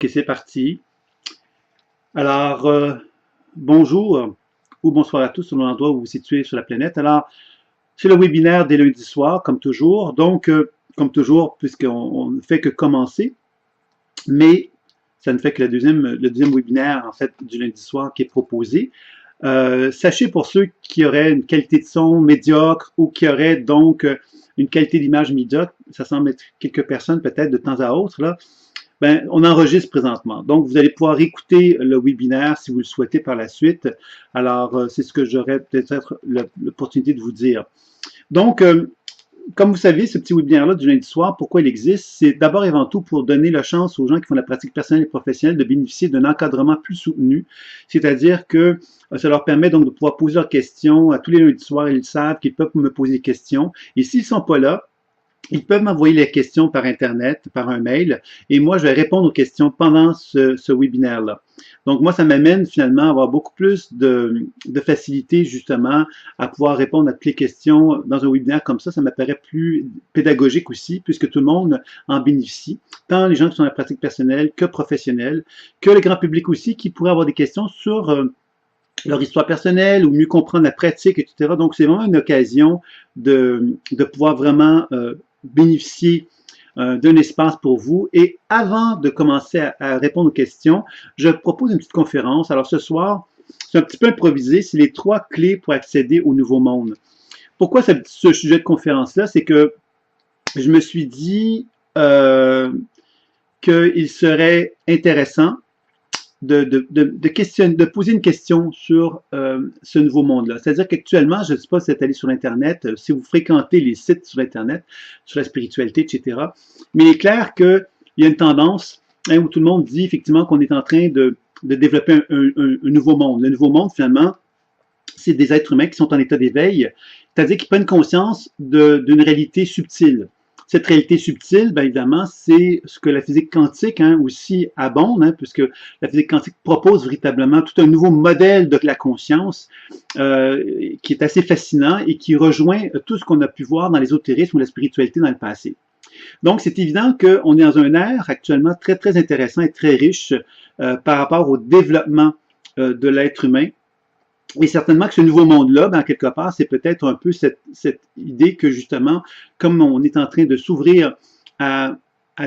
Ok, c'est parti. Alors, bonjour ou bonsoir à tous selon l'endroit où vous vous situez sur la planète. Alors, c'est le webinaire des lundis soirs, comme toujours. Donc, comme toujours, puisqu'on ne fait que commencer, mais ça ne fait que le deuxième webinaire, en fait, du lundi soir qui est proposé. Sachez pour ceux qui auraient une qualité de son médiocre ou qui auraient donc une qualité d'image médiocre, ça semble être quelques personnes peut-être de temps à autre, là, ben, on enregistre présentement. Donc, vous allez pouvoir écouter le webinaire si vous le souhaitez par la suite. Alors, c'est ce que j'aurais peut-être l'opportunité de vous dire. Donc, comme vous savez, ce petit webinaire-là du lundi soir, pourquoi il existe? C'est d'abord et avant tout pour donner la chance aux gens qui font la pratique personnelle et professionnelle de bénéficier d'un encadrement plus soutenu. C'est-à-dire que ça leur permet donc de pouvoir poser leurs questions à tous les lundis soirs. Ils savent qu'ils peuvent me poser des questions. Et s'ils ne sont pas là, ils peuvent m'envoyer les questions par Internet, par un mail, et moi, je vais répondre aux questions pendant ce webinaire-là. Donc, moi, ça m'amène finalement à avoir beaucoup plus de facilité, justement, à pouvoir répondre à toutes les questions dans un webinaire comme ça. Ça m'apparaît plus pédagogique aussi, puisque tout le monde en bénéficie, tant les gens qui sont dans la pratique personnelle que professionnelle, que le grand public aussi, qui pourrait avoir des questions sur leur histoire personnelle ou mieux comprendre la pratique, etc. Donc, c'est vraiment une occasion de pouvoir vraiment bénéficier d'un espace pour vous. Et avant de commencer à répondre aux questions, je propose une petite conférence. Alors, ce soir, c'est un petit peu improvisé. C'est les 3 clés pour accéder au nouveau monde. Pourquoi ce sujet de conférence-là? C'est que je me suis dit qu'il serait intéressant de poser une question sur ce nouveau monde-là. C'est-à-dire qu'actuellement, je ne sais pas si vous êtes allé sur Internet, si vous fréquentez les sites sur Internet, sur la spiritualité, etc. Mais il est clair qu'il y a une tendance où tout le monde dit effectivement qu'on est en train de développer un nouveau monde. Le nouveau monde, finalement, c'est des êtres humains qui sont en état d'éveil, c'est-à-dire qu'ils prennent conscience d'une réalité subtile. Cette réalité subtile, bien évidemment, c'est ce que la physique quantique aussi abonde, puisque la physique quantique propose véritablement tout un nouveau modèle de la conscience qui est assez fascinant et qui rejoint tout ce qu'on a pu voir dans l'ésotérisme ou la spiritualité dans le passé. Donc, c'est évident qu'on est dans un ère actuellement très, très intéressant et très riche par rapport au développement de l'être humain. Et certainement que ce nouveau monde-là, ben, quelque part, c'est peut-être un peu cette idée que justement, comme on est en train de s'ouvrir à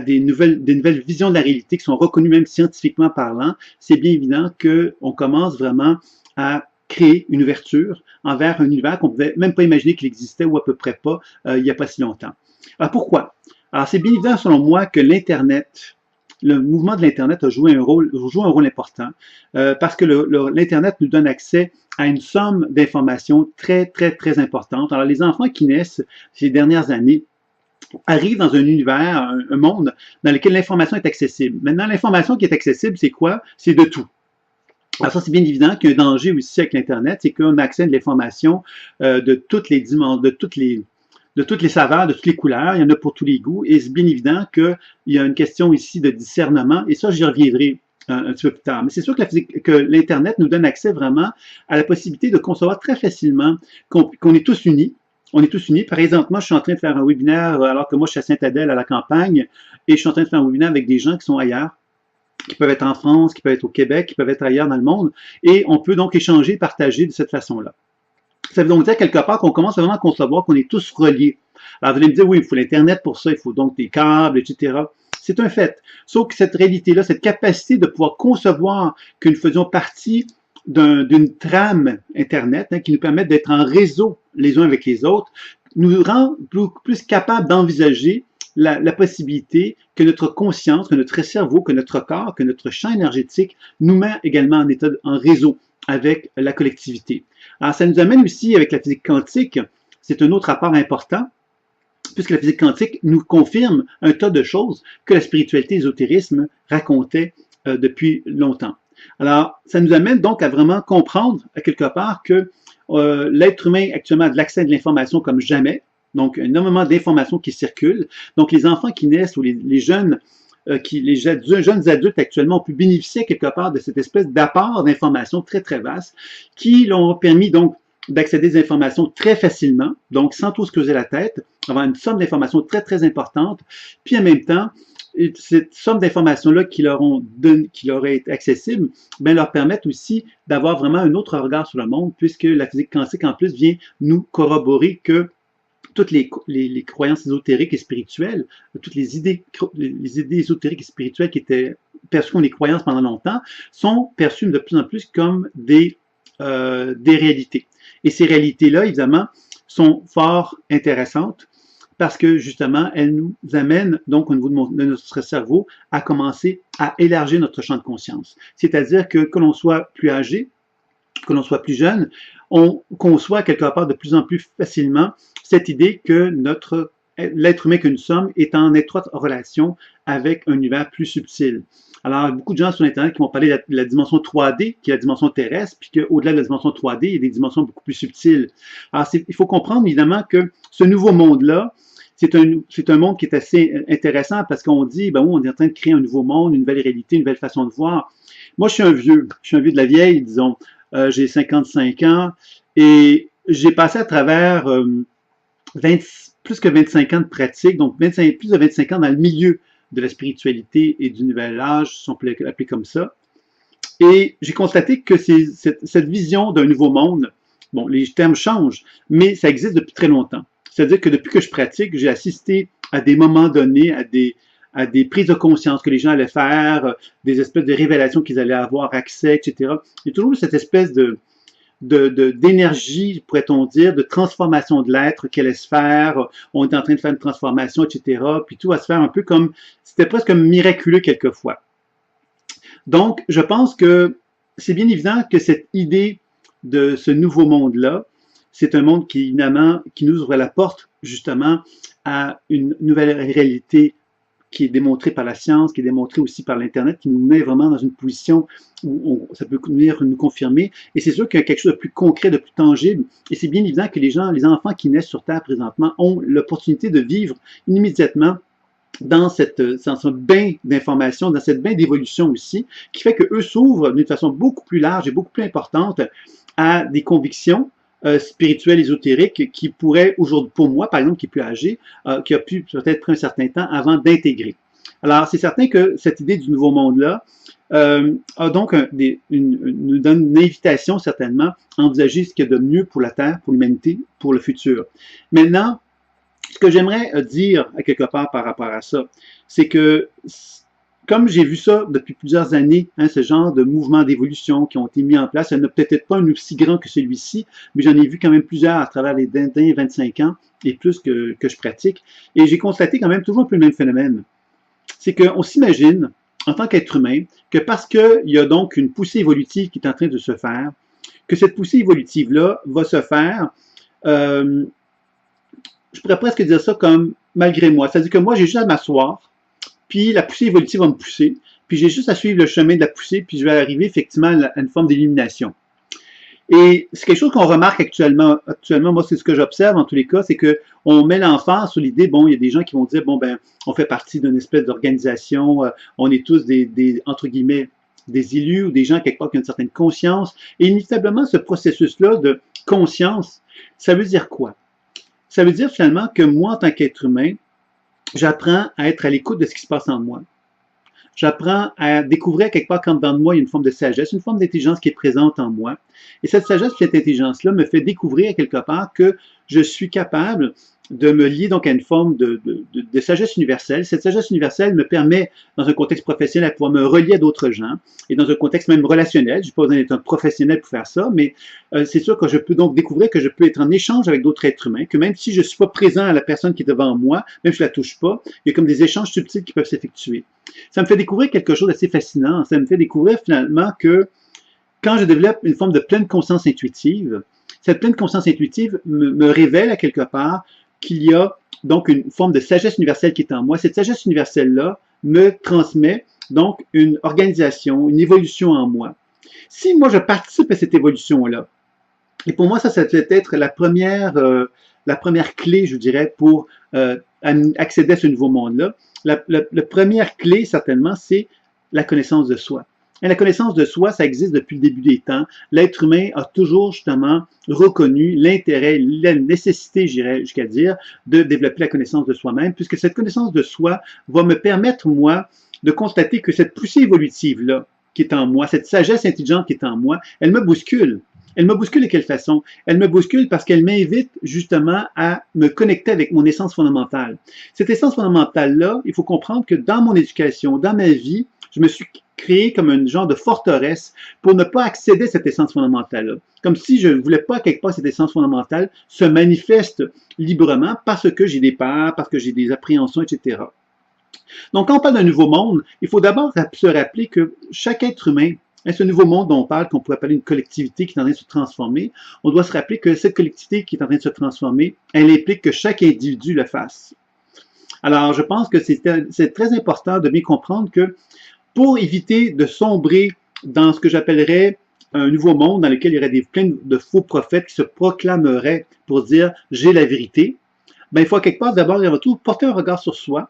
des nouvelles visions de la réalité qui sont reconnues même scientifiquement parlant, c'est bien évident qu'on commence vraiment à créer une ouverture envers un univers qu'on ne pouvait même pas imaginer qu'il existait ou à peu près pas il n'y a pas si longtemps. Alors pourquoi? Alors c'est bien évident selon moi que l'Internet, le mouvement de l'Internet joue un rôle important parce que l'Internet nous donne accès à une somme d'informations très, très, très importante. Alors, les enfants qui naissent ces dernières années arrivent dans un univers, un monde dans lequel l'information est accessible. Maintenant, l'information qui est accessible, c'est quoi? C'est de tout. Alors ça, c'est bien évident qu'il y a un danger aussi avec l'Internet, c'est qu'on a accès à de l'information de toutes les dimensions, de toutes les saveurs, de toutes les couleurs, il y en a pour tous les goûts, et c'est bien évident qu'il y a une question ici de discernement, et ça, j'y reviendrai un petit peu plus tard. Mais c'est sûr que l'Internet nous donne accès vraiment à la possibilité de concevoir très facilement qu'on est tous unis. On est tous unis. Par exemple, moi, je suis en train de faire un webinaire alors que moi, je suis à Sainte-Adèle, à la campagne, et je suis en train de faire un webinaire avec des gens qui sont ailleurs, qui peuvent être en France, qui peuvent être au Québec, qui peuvent être ailleurs dans le monde, et on peut donc échanger, partager de cette façon-là. Ça veut donc dire quelque part qu'on commence vraiment à concevoir qu'on est tous reliés. Alors vous allez me dire, oui, il faut l'Internet pour ça, il faut donc des câbles, etc. C'est un fait. Sauf que cette réalité-là, cette capacité de pouvoir concevoir que nous faisions partie d'une trame Internet qui nous permet d'être en réseau les uns avec les autres, nous rend plus capables d'envisager la possibilité que notre conscience, que notre cerveau, que notre corps, que notre champ énergétique nous met également en réseau avec la collectivité. Alors, ça nous amène aussi avec la physique quantique, c'est un autre rapport important, puisque la physique quantique nous confirme un tas de choses que la spiritualité et l'ésotérisme racontaient depuis longtemps. Alors, ça nous amène donc à vraiment comprendre, à quelque part, que l'être humain actuellement a de l'accès à de l'information comme jamais, donc énormément d'informations qui circulent. Donc, les enfants qui naissent ou les jeunes les jeunes adultes actuellement ont pu bénéficier quelque part de cette espèce d'apport d'informations très, très vaste qui leur permis donc d'accéder à des informations très facilement, donc sans trop se creuser la tête, avoir une somme d'informations très, très importante, puis en même temps, cette somme d'informations-là qui leur est accessible, ben, leur permettent aussi d'avoir vraiment un autre regard sur le monde, puisque la physique quantique, en plus, vient nous corroborer que toutes les croyances ésotériques et spirituelles, toutes les idées ésotériques et spirituelles qui étaient perçues comme des croyances pendant longtemps, sont perçues de plus en plus comme des réalités. Et ces réalités-là, évidemment, sont fort intéressantes parce que, justement, elles nous amènent, donc, au niveau de notre cerveau, à commencer à élargir notre champ de conscience. C'est-à-dire que l'on soit plus âgé, que l'on soit plus jeune, on conçoit quelque part de plus en plus facilement cette idée que l'être humain que nous sommes est en étroite relation avec un univers plus subtil. Alors, beaucoup de gens sur Internet qui vont parler de la dimension 3D, qui est la dimension terrestre, puis qu'au-delà de la dimension 3D, il y a des dimensions beaucoup plus subtiles. Alors, il faut comprendre évidemment que ce nouveau monde-là, c'est un monde qui est assez intéressant parce qu'on dit, ben oui, on est en train de créer un nouveau monde, une nouvelle réalité, une nouvelle façon de voir. Moi, je suis un vieux de la vieille, disons. J'ai 55 ans et j'ai passé à travers plus que 25 ans de pratique, donc plus de 25 ans dans le milieu de la spiritualité et du nouvel âge, si on peut l'appeler comme ça. Et j'ai constaté que cette vision d'un nouveau monde, bon, les termes changent, mais ça existe depuis très longtemps. C'est-à-dire que depuis que je pratique, j'ai assisté à des moments donnés, à des prises de conscience que les gens allaient faire, des espèces de révélations qu'ils allaient avoir accès, etc. Il y a toujours eu cette espèce d'énergie, pourrait-on dire, de transformation de l'être qui allait se faire. On est en train de faire une transformation, etc. Puis tout va se faire un peu comme, c'était presque miraculeux quelquefois. Donc, je pense que c'est bien évident que cette idée de ce nouveau monde-là, c'est un monde qui, évidemment, qui nous ouvre la porte, justement, à une nouvelle réalité qui est démontrée par la science, qui est démontrée aussi par l'Internet, qui nous met vraiment dans une position où ça peut venir nous confirmer. Et c'est sûr qu'il y a quelque chose de plus concret, de plus tangible. Et c'est bien évident que les enfants qui naissent sur Terre présentement ont l'opportunité de vivre immédiatement dans ce bain d'informations, dans cette bain d'évolution aussi, qui fait qu'eux s'ouvrent d'une façon beaucoup plus large et beaucoup plus importante à des convictions spirituelles, ésotériques, qui pourraient aujourd'hui, pour moi, par exemple, qui est plus âgé, qui a pu peut-être prendre un certain temps avant d'intégrer. Alors, c'est certain que cette idée du nouveau monde-là a donc nous donne une invitation, certainement, à envisager ce qu'il y a de mieux pour la Terre, pour l'humanité, pour le futur. Maintenant, ce que j'aimerais dire à quelque part par rapport à ça, c'est que comme j'ai vu ça depuis plusieurs années, hein, ce genre de mouvements d'évolution qui ont été mis en place, il n'y en a peut-être pas un aussi grand que celui-ci, mais j'en ai vu quand même plusieurs à travers les derniers 25 ans et plus que je pratique. Et j'ai constaté quand même toujours un peu le même phénomène. C'est qu'on s'imagine, en tant qu'être humain, que parce qu'il y a donc une poussée évolutive qui est en train de se faire, que cette poussée évolutive-là va se faire, je pourrais presque dire ça comme malgré moi. C'est-à-dire que moi, j'ai juste à m'asseoir, puis la poussée évolutive va me pousser, puis j'ai juste à suivre le chemin de la poussée, puis je vais arriver effectivement à une forme d'élimination. Et c'est quelque chose qu'on remarque actuellement. Actuellement, moi, c'est ce que j'observe en tous les cas, c'est que on met l'emphase sur l'idée, bon, il y a des gens qui vont dire, bon, ben, on fait partie d'une espèce d'organisation, on est tous entre guillemets, des élus ou des gens quelque part qui ont une certaine conscience. Et inévitablement, ce processus-là de conscience, ça veut dire quoi? Ça veut dire finalement que moi, en tant qu'être humain, j'apprends à être à l'écoute de ce qui se passe en moi. J'apprends à découvrir quelque part qu'en dedans de moi, il y a une forme de sagesse, une forme d'intelligence qui est présente en moi. Et cette sagesse, cette intelligence-là me fait découvrir quelque part que je suis capable de me lier donc à une forme de sagesse universelle. Cette sagesse universelle me permet, dans un contexte professionnel, à pouvoir me relier à d'autres gens, et dans un contexte même relationnel. Je n'ai pas besoin d'être un professionnel pour faire ça, mais c'est sûr que je peux donc découvrir que je peux être en échange avec d'autres êtres humains, que même si je ne suis pas présent à la personne qui est devant moi, même si je ne la touche pas, il y a comme des échanges subtils qui peuvent s'effectuer. Ça me fait découvrir quelque chose d'assez fascinant. Ça me fait découvrir finalement que quand je développe une forme de pleine conscience intuitive, cette pleine conscience intuitive me révèle à quelque part qu'il y a donc une forme de sagesse universelle qui est en moi. Cette sagesse universelle-là me transmet donc une organisation, une évolution en moi. Si moi je participe à cette évolution-là, et pour moi ça peut être la première clé, je dirais, pour accéder à ce nouveau monde-là. La première clé, certainement, c'est la connaissance de soi. Et la connaissance de soi, ça existe depuis le début des temps. L'être humain a toujours justement reconnu l'intérêt, la nécessité, j'irais jusqu'à dire, de développer la connaissance de soi-même, puisque cette connaissance de soi va me permettre, moi, de constater que cette poussée évolutive-là, qui est en moi, cette sagesse intelligente qui est en moi, elle me bouscule. Elle me bouscule de quelle façon? Elle me bouscule parce qu'elle m'invite justement à me connecter avec mon essence fondamentale. Cette essence fondamentale-là, il faut comprendre que dans mon éducation, dans ma vie, je me suis créé comme un genre de forteresse pour ne pas accéder à cette essence fondamentale-là. Comme si je ne voulais pas quelque part cette essence fondamentale se manifeste librement parce que j'ai des peurs, parce que j'ai des appréhensions, etc. Donc, quand on parle d'un nouveau monde, il faut d'abord se rappeler que chaque être humain, ce nouveau monde dont on parle, qu'on pourrait appeler une collectivité qui est en train de se transformer, on doit se rappeler que cette collectivité qui est en train de se transformer, elle implique que chaque individu le fasse. Alors, je pense que c'est très important de bien comprendre que pour éviter de sombrer dans ce que j'appellerais un nouveau monde dans lequel il y aurait plein de faux prophètes qui se proclameraient pour dire « j'ai la vérité », ben, il faut quelque part d'abord et avant tout porter un regard sur soi,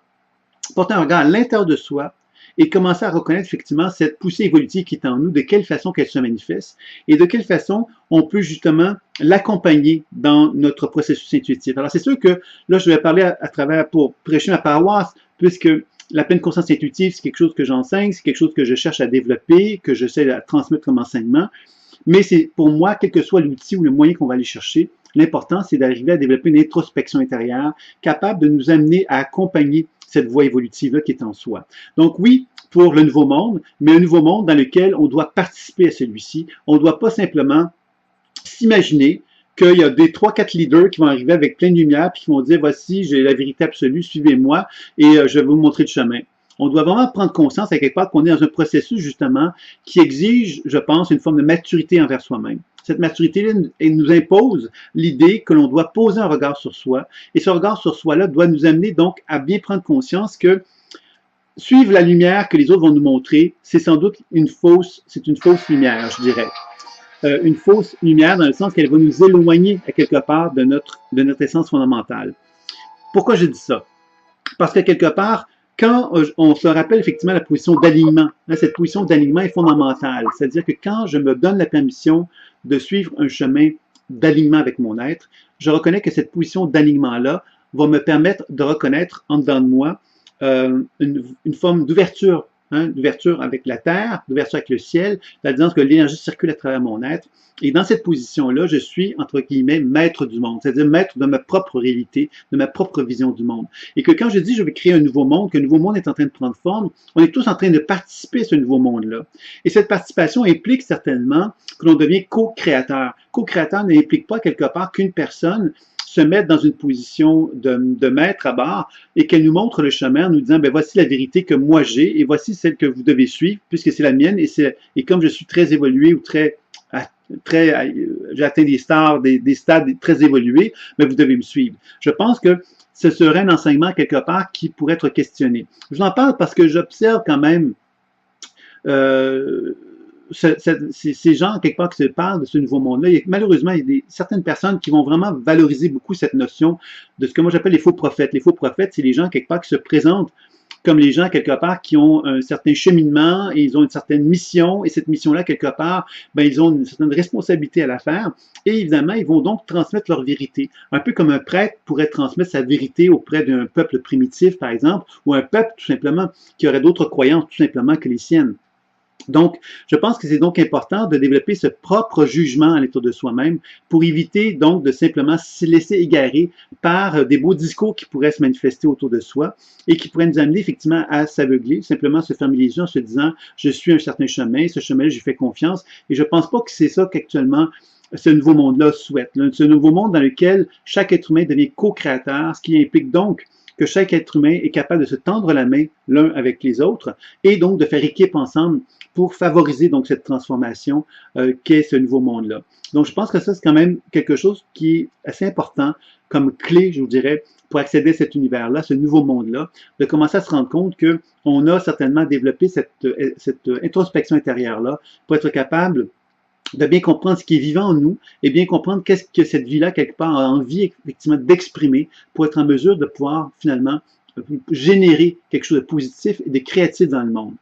porter un regard à l'intérieur de soi et commencer à reconnaître effectivement cette poussée évolutive qui est en nous, de quelle façon qu'elle se manifeste et de quelle façon on peut justement l'accompagner dans notre processus intuitif. Alors c'est sûr que là, je vais parler à travers, pour prêcher ma paroisse, puisque la pleine conscience intuitive, c'est quelque chose que j'enseigne, c'est quelque chose que je cherche à développer, que j'essaie de transmettre comme enseignement, mais c'est pour moi, quel que soit l'outil ou le moyen qu'on va aller chercher, l'important c'est d'arriver à développer une introspection intérieure capable de nous amener à accompagner cette voie évolutive-là qui est en soi. Donc oui, pour le nouveau monde, mais un nouveau monde dans lequel on doit participer à celui-ci. On ne doit pas simplement s'imaginer qu'il y a des 3-4 leaders qui vont arriver avec plein de lumière puis qui vont dire, voici, j'ai la vérité absolue, suivez-moi et je vais vous montrer le chemin. On doit vraiment prendre conscience à quelque part qu'on est dans un processus justement qui exige, je pense, une forme de maturité envers soi-même. Cette maturité-là nous impose l'idée que l'on doit poser un regard sur soi. Et ce regard sur soi-là doit nous amener donc à bien prendre conscience que suivre la lumière que les autres vont nous montrer, c'est sans doute une fausse lumière, je dirais. Une fausse lumière dans le sens qu'elle va nous éloigner à quelque part de notre essence fondamentale. Pourquoi je dis ça? Parce que quelque part, quand on se rappelle effectivement la position d'alignement, cette position d'alignement est fondamentale. C'est-à-dire que quand je me donne la permission de suivre un chemin d'alignement avec mon être, je reconnais que cette position d'alignement-là va me permettre de reconnaître en dedans de moi une forme d'ouverture, d'ouverture avec la terre, d'ouverture avec le ciel, c'est-à-dire que l'énergie circule à travers mon être. Et dans cette position-là, je suis, entre guillemets, maître du monde, c'est-à-dire maître de ma propre réalité, de ma propre vision du monde. Et que quand je dis je vais créer un nouveau monde, que le nouveau monde est en train de prendre forme, on est tous en train de participer à ce nouveau monde-là. Et cette participation implique certainement que l'on devient co-créateur. Co-créateur n'implique pas quelque part qu'une personne se mette dans une position de maître à bord et qu'elle nous montre le chemin en nous disant, ben voici la vérité que moi j'ai et voici celle que vous devez suivre puisque c'est la mienne et comme je suis très évolué ou j'ai atteint des stades très évolués, mais vous devez me suivre. Je pense que ce serait un enseignement quelque part qui pourrait être questionné. Je vous en parle parce que j'observe quand même ces gens, quelque part, qui se parlent de ce nouveau monde-là. Malheureusement, il y a certaines personnes qui vont vraiment valoriser beaucoup cette notion de ce que moi j'appelle les faux prophètes. Les faux prophètes, c'est les gens, quelque part, qui se présentent comme les gens, quelque part, qui ont un certain cheminement et ils ont une certaine mission. Et cette mission-là, quelque part, ben, ils ont une certaine responsabilité à la faire. Et évidemment, ils vont donc transmettre leur vérité. Un peu comme un prêtre pourrait transmettre sa vérité auprès d'un peuple primitif, par exemple, ou un peuple, tout simplement, qui aurait d'autres croyances, tout simplement, que les siennes. Donc, je pense que c'est donc important de développer ce propre jugement à l'intérieur de soi-même pour éviter donc de simplement se laisser égarer par des beaux discours qui pourraient se manifester autour de soi et qui pourraient nous amener effectivement à s'aveugler, simplement se fermer les yeux en se disant « je suis un certain chemin, ce chemin-là, j'y fais confiance » et je pense pas que c'est ça qu'actuellement ce nouveau monde-là souhaite. Ce nouveau monde dans lequel chaque être humain devient co-créateur, ce qui implique donc que chaque être humain est capable de se tendre la main l'un avec les autres et donc de faire équipe ensemble pour favoriser donc cette transformation qu'est ce nouveau monde-là. Donc je pense que ça c'est quand même quelque chose qui est assez important comme clé, je vous dirais, pour accéder à cet univers-là, ce nouveau monde-là, de commencer à se rendre compte qu'on a certainement développé cette introspection intérieure-là pour être capable de bien comprendre ce qui est vivant en nous et bien comprendre qu'est-ce que cette vie-là, quelque part, a envie effectivement d'exprimer pour être en mesure de pouvoir finalement générer quelque chose de positif et de créatif dans le monde.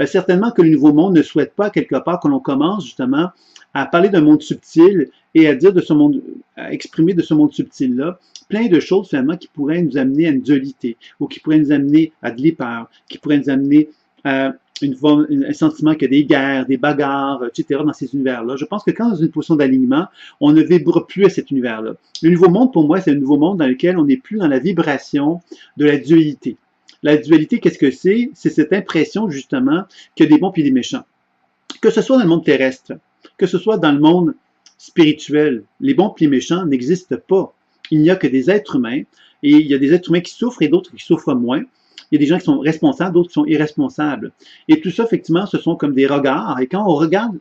Certainement que le Nouveau Monde ne souhaite pas quelque part que l'on commence justement à parler d'un monde subtil et à dire de ce monde, à exprimer de ce monde subtil-là plein de choses finalement qui pourraient nous amener à une dualité ou qui pourraient nous amener à de l'hyper, qui pourraient nous amener à un sentiment qu'il y a des guerres, des bagarres, etc. dans ces univers-là. Je pense que quand dans une position d'alignement, on ne vibre plus à cet univers-là. Le nouveau monde, pour moi, c'est un nouveau monde dans lequel on n'est plus dans la vibration de la dualité. La dualité, qu'est-ce que c'est? C'est cette impression, justement, qu'il y a des bons et des méchants. Que ce soit dans le monde terrestre, que ce soit dans le monde spirituel, les bons et les méchants n'existent pas. Il n'y a que des êtres humains, et il y a des êtres humains qui souffrent et d'autres qui souffrent moins. Il y a des gens qui sont responsables, d'autres qui sont irresponsables. Et tout ça, effectivement, ce sont comme des regards. Et quand on regarde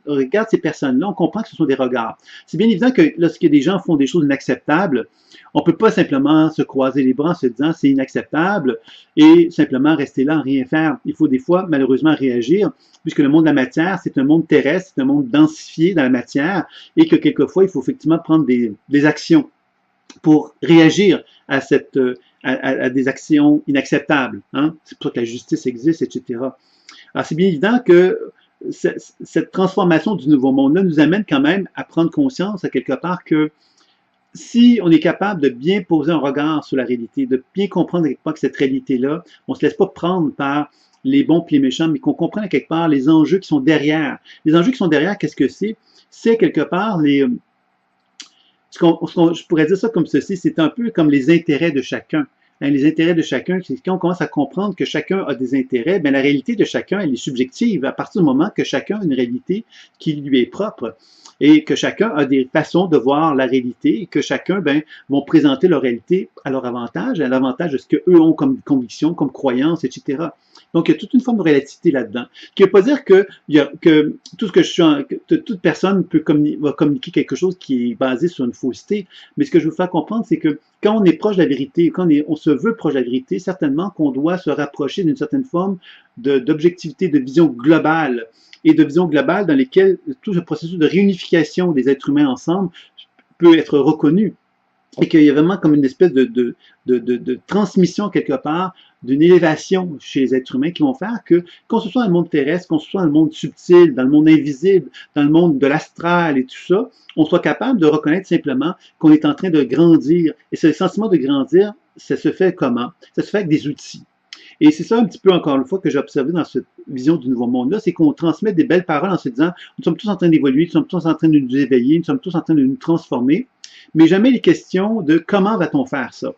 ces personnes-là, on comprend que ce sont des regards. C'est bien évident que lorsque des gens font des choses inacceptables, on ne peut pas simplement se croiser les bras en se disant c'est inacceptable et simplement rester là, rien faire. Il faut des fois, malheureusement, réagir, puisque le monde de la matière, c'est un monde terrestre, c'est un monde densifié dans la matière, et que quelquefois, il faut effectivement prendre des actions pour réagir à à des actions inacceptables. Hein? C'est pour ça que la justice existe, etc. Alors, c'est bien évident que cette transformation du nouveau monde-là nous amène quand même à prendre conscience, à quelque part, que si on est capable de bien poser un regard sur la réalité, de bien comprendre à quelque part que cette réalité-là, on ne se laisse pas prendre par les bons et les méchants, mais qu'on comprenne à quelque part les enjeux qui sont derrière. Les enjeux qui sont derrière, qu'est-ce que c'est? C'est quelque part je pourrais dire ça comme ceci, c'est un peu comme les intérêts de chacun. Hein, les intérêts de chacun, c'est quand on commence à comprendre que chacun a des intérêts, bien la réalité de chacun, elle est subjective à partir du moment que chacun a une réalité qui lui est propre et que chacun a des façons de voir la réalité et que chacun vont présenter leur réalité à leur avantage, à l'avantage de ce qu'eux ont comme conviction, comme croyance, etc. Donc, il y a toute une forme de relativité là-dedans. Ce qui ne veut pas dire que tout ce que que toute personne va communiquer quelque chose qui est basé sur une fausseté. Mais ce que je veux faire comprendre, c'est que quand on est proche de la vérité, quand on se veut proche de la vérité, certainement qu'on doit se rapprocher d'une certaine forme d'objectivité, de vision globale et de vision globale dans lesquelles tout ce processus de réunification des êtres humains ensemble peut être reconnu. Et qu'il y a vraiment comme une espèce de transmission quelque part, d'une élévation chez les êtres humains qui vont faire que, qu'on se soit dans le monde terrestre, qu'on se soit dans le monde subtil, dans le monde invisible, dans le monde de l'astral et tout ça, on soit capable de reconnaître simplement qu'on est en train de grandir. Et ce sentiment de grandir, ça se fait comment? Ça se fait avec des outils. Et c'est ça un petit peu, encore une fois, que j'ai observé dans cette vision du nouveau monde-là, c'est qu'on transmet des belles paroles en se disant, nous sommes tous en train d'évoluer, nous sommes tous en train de nous éveiller, nous sommes tous en train de nous transformer, mais jamais les questions de comment va-t-on faire ça.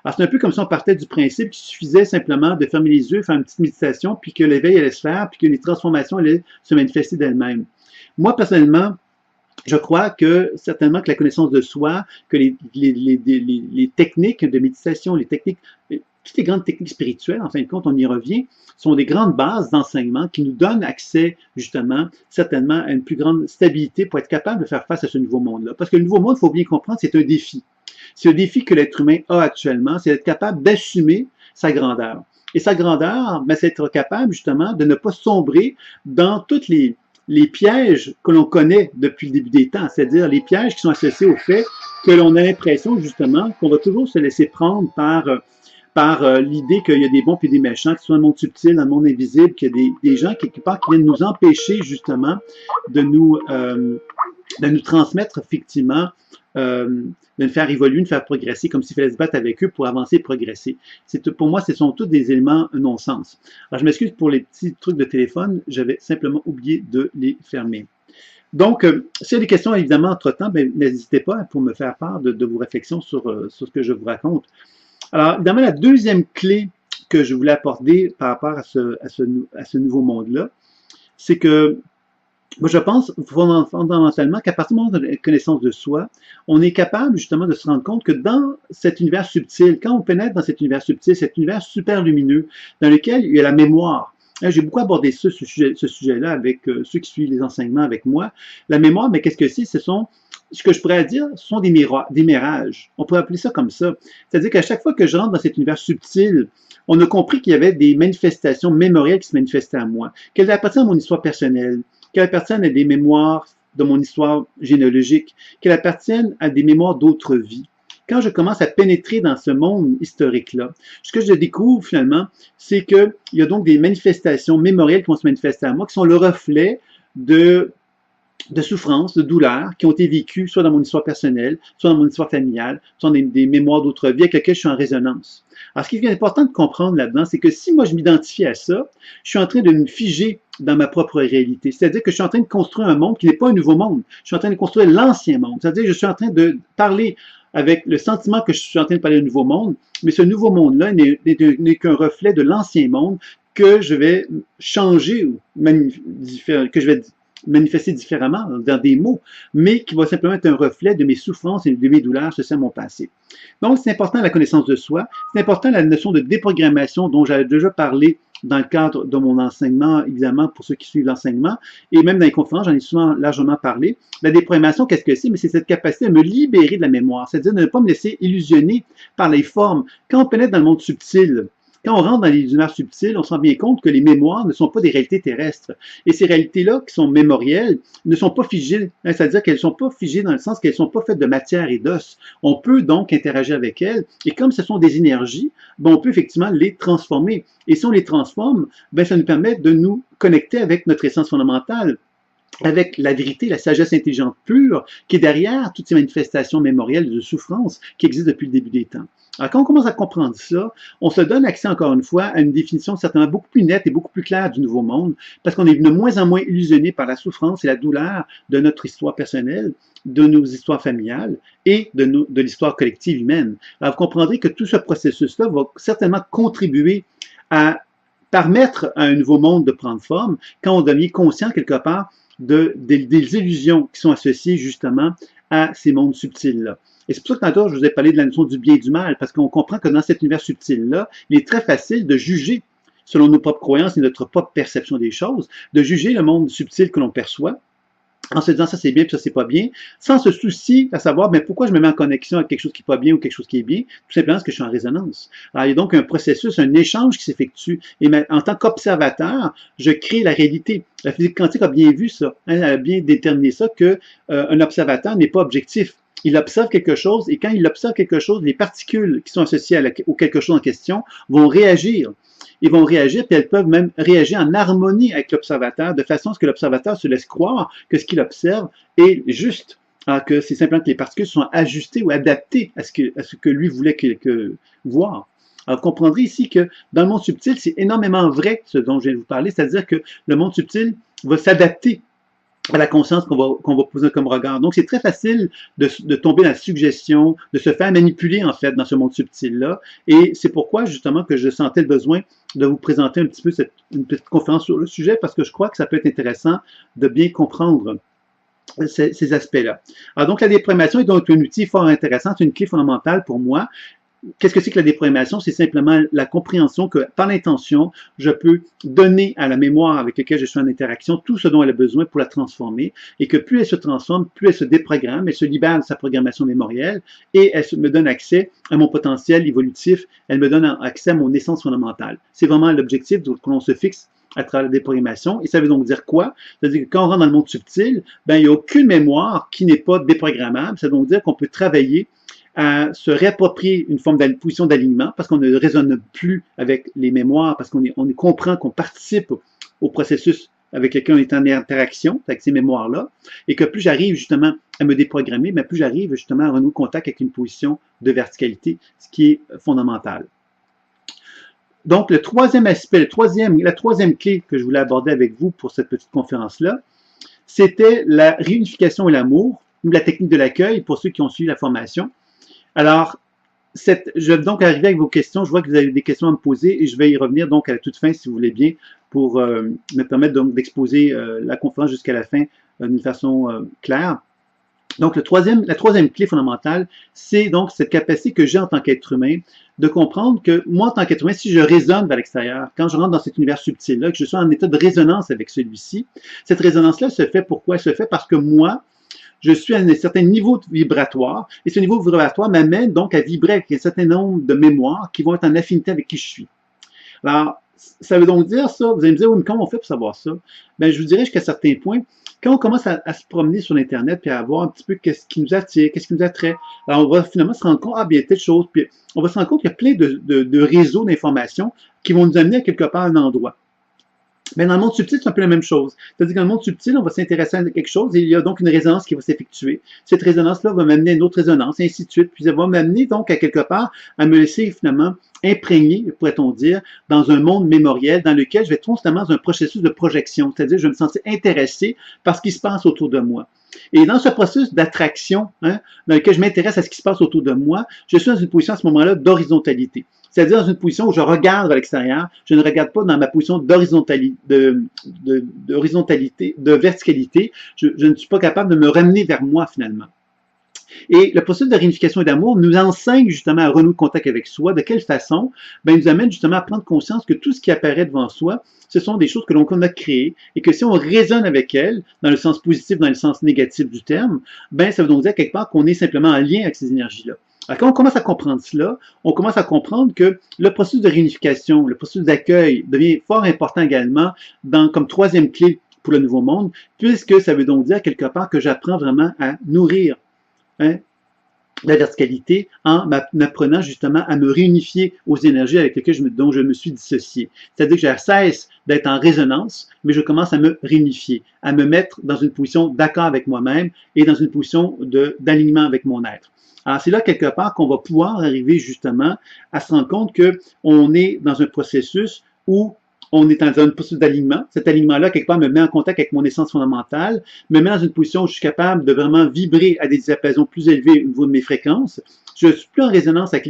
Alors, c'est un peu comme si on partait du principe qu'il suffisait simplement de fermer les yeux, faire une petite méditation, puis que l'éveil allait se faire, puis que les transformations allaient se manifester d'elles-mêmes. Moi, personnellement, je crois que certainement que la connaissance de soi, que les techniques de méditation, toutes les grandes techniques spirituelles, en fin de compte, on y revient, sont des grandes bases d'enseignement qui nous donnent accès, justement, certainement, à une plus grande stabilité pour être capable de faire face à ce nouveau monde-là. Parce que le nouveau monde, il faut bien comprendre, c'est un défi. C'est un défi que l'être humain a actuellement, c'est d'être capable d'assumer sa grandeur. Et sa grandeur, c'est être capable, justement, de ne pas sombrer dans toutes les pièges que l'on connaît depuis le début des temps, c'est-à-dire les pièges qui sont associés au fait que l'on a l'impression, justement, qu'on va toujours se laisser prendre par l'idée qu'il y a des bons et des méchants, que ce soit dans le monde subtil, dans le monde invisible, qu'il y a des gens, quelque part, qui viennent nous empêcher, justement, de nous transmettre, effectivement, de nous faire évoluer, de nous faire progresser, comme s'il fallait se battre avec eux pour avancer et progresser. Pour moi, ce sont tous des éléments non-sens. Alors, je m'excuse pour les petits trucs de téléphone, j'avais simplement oublié de les fermer. Donc, s'il y a des questions, évidemment, entre-temps, n'hésitez pas pour me faire part de vos réflexions sur ce que je vous raconte. Alors, évidemment, la deuxième clé que je voulais apporter par rapport à ce nouveau monde-là, c'est que moi, je pense fondamentalement qu'à partir du moment de la connaissance de soi, on est capable justement de se rendre compte que dans cet univers subtil, quand on pénètre dans cet univers subtil, cet univers super lumineux, dans lequel il y a la mémoire. J'ai beaucoup abordé ce sujet-là avec ceux qui suivent les enseignements avec moi. La mémoire, mais qu'est-ce que c'est? Ce que je pourrais dire, ce sont des mirages. On pourrait appeler ça comme ça. C'est-à-dire qu'à chaque fois que je rentre dans cet univers subtil, on a compris qu'il y avait des manifestations mémorielles qui se manifestaient à moi, qu'elles appartiennent à mon histoire personnelle, qu'elles appartiennent à des mémoires de mon histoire généalogique, qu'elles appartiennent à des mémoires d'autres vies, quand je commence à pénétrer dans ce monde historique-là, ce que je découvre finalement, c'est qu'il y a donc des manifestations mémorielles qui vont se manifester à moi, qui sont le reflet de souffrances, de douleurs qui ont été vécues soit dans mon histoire personnelle, soit dans mon histoire familiale, soit dans des mémoires d'autres vies avec lesquelles je suis en résonance. Alors, ce qui est important de comprendre là-dedans, c'est que si moi je m'identifie à ça, je suis en train de me figer dans ma propre réalité. C'est-à-dire que je suis en train de construire un monde qui n'est pas un nouveau monde. Je suis en train de construire l'ancien monde. C'est-à-dire que je suis en train de parler avec le sentiment que je suis en train de parler d'un nouveau monde, mais ce nouveau monde-là n'est qu'un reflet de l'ancien monde que je vais changer ou que je vais manifester différemment dans des mots, mais qui va simplement être un reflet de mes souffrances et de mes douleurs, ceci à mon passé. Donc, c'est important la connaissance de soi, c'est important la notion de déprogrammation dont j'avais déjà parlé dans le cadre de mon enseignement, évidemment, pour ceux qui suivent l'enseignement, et même dans les conférences, j'en ai souvent largement parlé. La déprogrammation, qu'est-ce que c'est? Mais c'est cette capacité à me libérer de la mémoire, c'est-à-dire de ne pas me laisser illusionner par les formes. Quand on pénètre dans le monde subtil, quand on rentre dans les univers subtils, on se rend bien compte que les mémoires ne sont pas des réalités terrestres. Et ces réalités-là, qui sont mémorielles, ne sont pas figées. C'est-à-dire qu'elles ne sont pas figées dans le sens qu'elles ne sont pas faites de matière et d'os. On peut donc interagir avec elles. Et comme ce sont des énergies, ben, on peut effectivement les transformer. Et si on les transforme, ben, ça nous permet de nous connecter avec notre essence fondamentale, avec la vérité, la sagesse intelligente pure, qui est derrière toutes ces manifestations mémorielles de souffrance qui existent depuis le début des temps. Alors, quand on commence à comprendre ça, on se donne accès, encore une fois, à une définition certainement beaucoup plus nette et beaucoup plus claire du nouveau monde, parce qu'on est de moins en moins illusionné par la souffrance et la douleur de notre histoire personnelle, de nos histoires familiales et de l'histoire collective humaine. Alors, vous comprendrez que tout ce processus-là va certainement contribuer à permettre à un nouveau monde de prendre forme quand on devient conscient, quelque part, des illusions qui sont associées justement à ces mondes subtils-là. Et c'est pour ça que tantôt, je vous ai parlé de la notion du bien et du mal, parce qu'on comprend que dans cet univers subtil-là, il est très facile de juger, selon nos propres croyances et notre propre perception des choses, de juger le monde subtil que l'on perçoit, en se disant ça c'est bien puis ça c'est pas bien, sans se soucier à savoir mais pourquoi je me mets en connexion avec quelque chose qui n'est pas bien ou quelque chose qui est bien, tout simplement parce que je suis en résonance. Alors il y a donc un processus, un échange qui s'effectue, et en tant qu'observateur, je crée la réalité. La physique quantique a bien vu ça, hein, elle a bien déterminé ça, que un observateur n'est pas objectif. Il observe quelque chose, et quand il observe quelque chose, les particules qui sont associées au quelque chose en question vont réagir. Ils vont réagir, puis elles peuvent même réagir en harmonie avec l'observateur, de façon à ce que l'observateur se laisse croire que ce qu'il observe est juste. Alors que c'est simplement que les particules sont ajustées ou adaptées à ce que lui voulait voir. Alors, vous comprendrez ici que dans le monde subtil, c'est énormément vrai ce dont je viens de vous parler, c'est-à-dire que le monde subtil va s'adapter à la conscience qu'on va poser comme regard. Donc, c'est très facile de tomber dans la suggestion, de se faire manipuler, en fait, dans ce monde subtil-là. Et c'est pourquoi, justement, que je sentais le besoin de vous présenter un petit peu une petite conférence sur le sujet, parce que je crois que ça peut être intéressant de bien comprendre ces aspects-là. Alors, donc, la déprogrammation est donc un outil fort intéressant, c'est une clé fondamentale pour moi. Qu'est-ce que c'est que la déprogrammation? C'est simplement la compréhension que, par l'intention, je peux donner à la mémoire avec laquelle je suis en interaction tout ce dont elle a besoin pour la transformer, et que plus elle se transforme, plus elle se déprogramme, elle se libère de sa programmation mémorielle, et elle me donne accès à mon potentiel évolutif, elle me donne accès à mon essence fondamentale. C'est vraiment l'objectif que l'on se fixe à travers la déprogrammation. Et ça veut donc dire quoi? C'est-à-dire que quand on rentre dans le monde subtil, ben, il n'y a aucune mémoire qui n'est pas déprogrammable. Ça veut donc dire qu'on peut travailler à se réapproprier une forme de position d'alignement parce qu'on ne raisonne plus avec les mémoires, parce qu'on comprend qu'on participe au processus avec lequel on est en interaction avec ces mémoires-là, et que plus j'arrive justement à me déprogrammer, mais plus j'arrive justement à renouer contact avec une position de verticalité, ce qui est fondamental. Donc, le troisième aspect, la troisième clé que je voulais aborder avec vous pour cette petite conférence-là, c'était la réunification et l'amour, ou la technique de l'accueil pour ceux qui ont suivi la formation. Alors, je vais donc arriver avec vos questions. Je vois que vous avez des questions à me poser et je vais y revenir donc à la toute fin, si vous voulez bien, pour me permettre donc d'exposer la conférence jusqu'à la fin d'une façon claire. Donc, la troisième clé fondamentale, c'est donc cette capacité que j'ai en tant qu'être humain de comprendre que moi, en tant qu'être humain, si je résonne vers l'extérieur, quand je rentre dans cet univers subtil-là, que je suis en état de résonance avec celui-ci, cette résonance-là se fait pourquoi? Elle se fait parce que moi, je suis à un certain niveau vibratoire, et ce niveau vibratoire m'amène donc à vibrer avec un certain nombre de mémoires qui vont être en affinité avec qui je suis. Alors, ça veut donc dire ça, vous allez me dire, oui, mais comment on fait pour savoir ça? Ben, je vous dirais jusqu'à certains points, quand on commence à se promener sur l'Internet puis à voir un petit peu qu'est-ce qui nous attire, qu'est-ce qui nous attrait, alors on va finalement se rendre compte, ah, bien, telle chose, puis on va se rendre compte qu'il y a plein de réseaux d'informations qui vont nous amener à quelque part à un endroit. Mais dans le monde subtil, c'est un peu la même chose. C'est-à-dire que dans le monde subtil, on va s'intéresser à quelque chose et il y a donc une résonance qui va s'effectuer. Cette résonance-là va m'amener à une autre résonance, et ainsi de suite. Puis ça va m'amener donc à quelque part à me laisser finalement imprégner, pourrait-on dire, dans un monde mémoriel dans lequel je vais être constamment dans un processus de projection. C'est-à-dire que je vais me sentir intéressé par ce qui se passe autour de moi. Et dans ce processus d'attraction, dans lequel je m'intéresse à ce qui se passe autour de moi, je suis dans une position à ce moment-là d'horizontalité. C'est-à-dire dans une position où je regarde vers l'extérieur, je ne regarde pas dans ma position d'horizontalité, de verticalité, je ne suis pas capable de me ramener vers moi finalement. Et le processus de réunification et d'amour nous enseigne justement à renouer le contact avec soi. De quelle façon? Ben, il nous amène justement à prendre conscience que tout ce qui apparaît devant soi, ce sont des choses que l'on a créées et que si on raisonne avec elles, dans le sens positif, dans le sens négatif du terme, ben, ça veut donc dire quelque part qu'on est simplement en lien avec ces énergies-là. Alors, quand on commence à comprendre cela, on commence à comprendre que le processus de réunification, le processus d'accueil devient fort important également comme troisième clé pour le nouveau monde, puisque ça veut donc dire quelque part que j'apprends vraiment à nourrir la verticalité en m'apprenant justement à me réunifier aux énergies avec lesquelles dont je me suis dissocié. C'est-à-dire que je cesse d'être en résonance, mais je commence à me réunifier, à me mettre dans une position d'accord avec moi-même et dans une position d'alignement avec mon être. Alors, c'est là, quelque part, qu'on va pouvoir arriver justement à se rendre compte qu'on est dans un processus où on est dans un processus d'alignement. Cet alignement-là, quelque part, me met en contact avec mon essence fondamentale, me met dans une position où je suis capable de vraiment vibrer à des diapasons plus élevés au niveau de mes fréquences. Je ne suis plus en résonance avec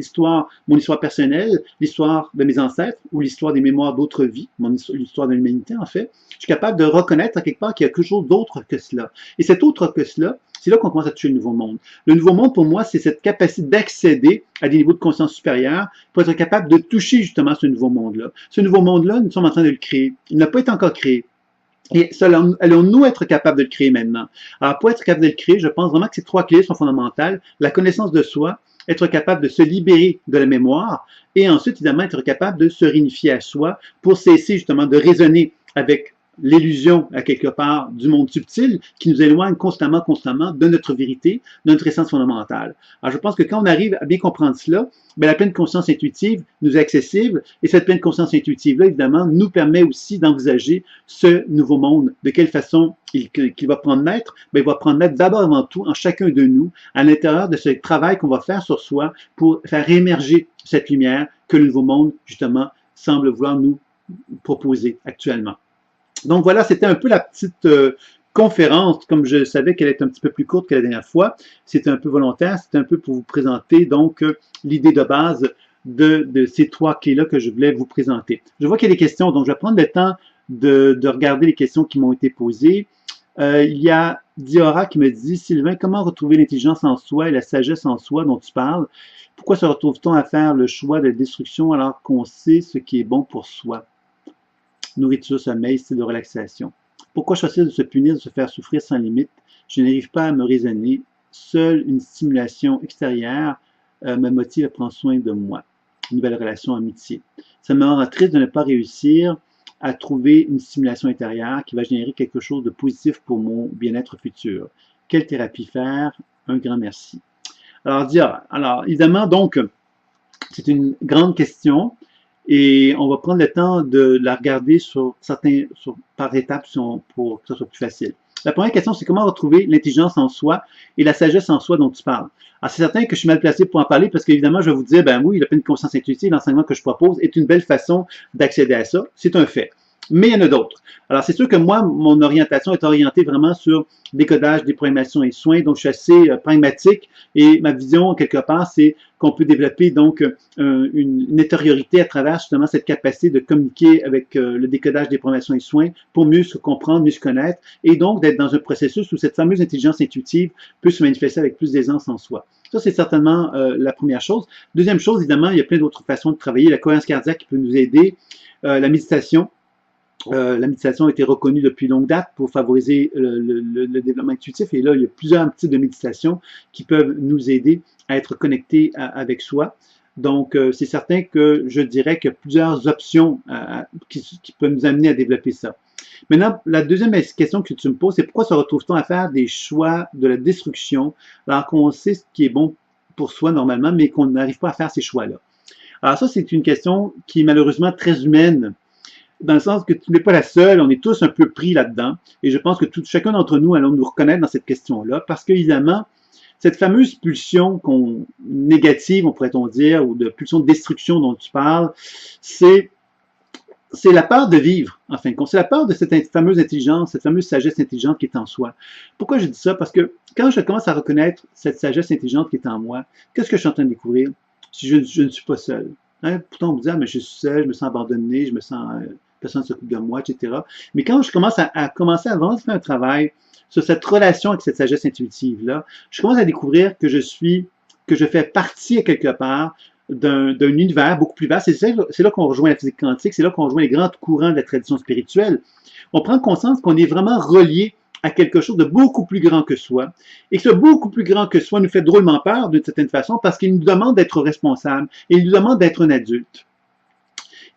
mon histoire personnelle, l'histoire de mes ancêtres ou l'histoire des mémoires d'autres vies, l'histoire de l'humanité, en fait. Je suis capable de reconnaître, quelque part, qu'il y a quelque chose d'autre que cela. Et cet autre que cela, c'est là qu'on commence à toucher le nouveau monde. Le nouveau monde, pour moi, c'est cette capacité d'accéder à des niveaux de conscience supérieurs pour être capable de toucher justement ce nouveau monde-là. Ce nouveau monde-là, nous sommes en train de le créer. Il n'a pas été encore créé. Et allons-nous être capables de le créer maintenant? Alors, pour être capable de le créer, je pense vraiment que ces trois clés sont fondamentales. La connaissance de soi, être capable de se libérer de la mémoire, et ensuite, évidemment, être capable de se réunifier à soi pour cesser justement de raisonner avec l'illusion, à quelque part, du monde subtil qui nous éloigne constamment de notre vérité, de notre essence fondamentale. Alors, je pense que quand on arrive à bien comprendre cela, bien, la pleine conscience intuitive nous est accessible et cette pleine conscience intuitive-là, évidemment, nous permet aussi d'envisager ce nouveau monde. De quelle façon il va prendre naître? Bien, il va prendre naître d'abord avant tout en chacun de nous, à l'intérieur de ce travail qu'on va faire sur soi pour faire émerger cette lumière que le nouveau monde, justement, semble vouloir nous proposer actuellement. Donc voilà, c'était un peu la petite conférence, comme je savais qu'elle était un petit peu plus courte que la dernière fois. C'était un peu volontaire, c'était un peu pour vous présenter donc l'idée de base de ces trois clés-là que je voulais vous présenter. Je vois qu'il y a des questions, donc je vais prendre le temps de regarder les questions qui m'ont été posées. Il y a Diora qui me dit, Sylvain, comment retrouver l'intelligence en soi et la sagesse en soi dont tu parles? Pourquoi se retrouve-t-on à faire le choix de la destruction alors qu'on sait ce qui est bon pour soi? Nourriture, sommeil, style de relaxation. Pourquoi choisir de se punir, de se faire souffrir sans limite? Je n'arrive pas à me raisonner. Seule une stimulation extérieure me motive à prendre soin de moi. Une nouvelle relation, amitié. Ça me rend triste de ne pas réussir à trouver une stimulation intérieure qui va générer quelque chose de positif pour mon bien-être futur. Quelle thérapie faire? Un grand merci. Alors évidemment, donc, c'est une grande question. Et on va prendre le temps de la regarder par étapes pour que ce soit plus facile. La première question, c'est comment retrouver l'intelligence en soi et la sagesse en soi dont tu parles. Alors, c'est certain que je suis mal placé pour en parler parce qu'évidemment, je vais vous dire, ben oui, la pleine conscience intuitive, l'enseignement que je propose est une belle façon d'accéder à ça. C'est un fait. Mais il y en a d'autres. Alors, c'est sûr que moi, mon orientation est orientée vraiment sur décodage, déprogrammation et soins. Donc, je suis assez pragmatique et ma vision, quelque part, c'est qu'on peut développer donc une intériorité à travers justement cette capacité de communiquer avec le décodage, déprogrammation et soins pour mieux se comprendre, mieux se connaître et donc d'être dans un processus où cette fameuse intelligence intuitive peut se manifester avec plus d'aisance en soi. Ça, c'est certainement la première chose. Deuxième chose, évidemment, il y a plein d'autres façons de travailler. La cohérence cardiaque qui peut nous aider, la méditation. La méditation a été reconnue depuis longue date pour favoriser le développement intuitif. Et là, il y a plusieurs types de méditation qui peuvent nous aider à être connectés avec soi. Donc, c'est certain que je dirais qu'il y a plusieurs options qui peuvent nous amener à développer ça. Maintenant, la deuxième question que tu me poses, c'est pourquoi se retrouve-t-on à faire des choix de la destruction alors qu'on sait ce qui est bon pour soi normalement, mais qu'on n'arrive pas à faire ces choix-là? Alors ça, c'est une question qui est malheureusement très humaine, dans le sens que tu n'es pas la seule, on est tous un peu pris là-dedans, et je pense que chacun d'entre nous allons nous reconnaître dans cette question-là, parce qu'évidemment, cette fameuse pulsion négative, on pourrait-on dire, ou de pulsion de destruction dont tu parles, c'est la peur de vivre, en fin de compte. C'est la peur de cette fameuse intelligence, cette fameuse sagesse intelligente qui est en soi. Pourquoi je dis ça? Parce que quand je commence à reconnaître cette sagesse intelligente qui est en moi, qu'est-ce que je suis en train de découvrir? Si je ne suis pas seul. Hein? Pourtant, on me dit, ah, mais je suis seul, je me sens abandonné, je me sens, personne ne s'occupe de moi, etc. Mais quand je commence à commencer à vraiment faire un travail sur cette relation avec cette sagesse intuitive-là, je commence à découvrir que je fais partie, quelque part, d'un univers beaucoup plus vaste. C'est là qu'on rejoint la physique quantique, c'est là qu'on rejoint les grands courants de la tradition spirituelle. On prend conscience qu'on est vraiment relié à quelque chose de beaucoup plus grand que soi, et que ce beaucoup plus grand que soi nous fait drôlement peur d'une certaine façon parce qu'il nous demande d'être responsable, et il nous demande d'être un adulte.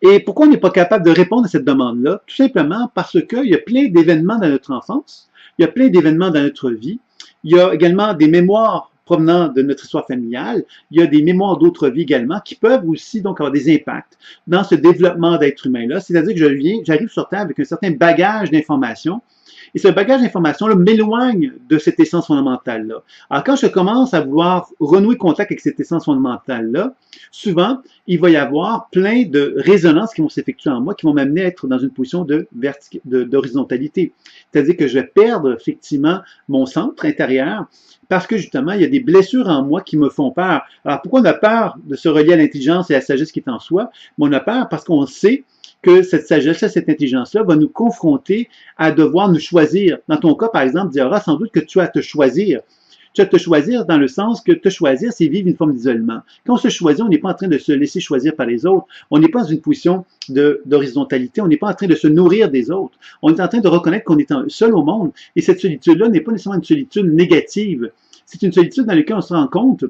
Et pourquoi on n'est pas capable de répondre à cette demande-là? Tout simplement parce qu'il y a plein d'événements dans notre enfance, il y a plein d'événements dans notre vie, il y a également des mémoires provenant de notre histoire familiale, il y a des mémoires d'autres vies également qui peuvent aussi donc avoir des impacts dans ce développement d'être humain-là. C'est-à-dire que j'arrive sur Terre avec un certain bagage d'informations, et ce bagage d'informations-là m'éloigne de cette essence fondamentale-là. Alors, quand je commence à vouloir renouer contact avec cette essence fondamentale-là, souvent, il va y avoir plein de résonances qui vont s'effectuer en moi, qui vont m'amener à être dans une position d'horizontalité. C'est-à-dire que je vais perdre effectivement mon centre intérieur parce que justement, il y a des blessures en moi qui me font peur. Alors, pourquoi on a peur de se relier à l'intelligence et à la sagesse qui est en soi? Mais on a peur parce qu'on sait que cette sagesse-là, cette intelligence-là va nous confronter à devoir nous choisir. Dans ton cas, par exemple, il y aura sans doute que tu as à te choisir. Tu as à te choisir dans le sens que te choisir, c'est vivre une forme d'isolement. Quand on se choisit, on n'est pas en train de se laisser choisir par les autres. On n'est pas dans une position d'horizontalité. On n'est pas en train de se nourrir des autres. On est en train de reconnaître qu'on est seul au monde. Et cette solitude-là n'est pas nécessairement une solitude négative. C'est une solitude dans laquelle on se rend compte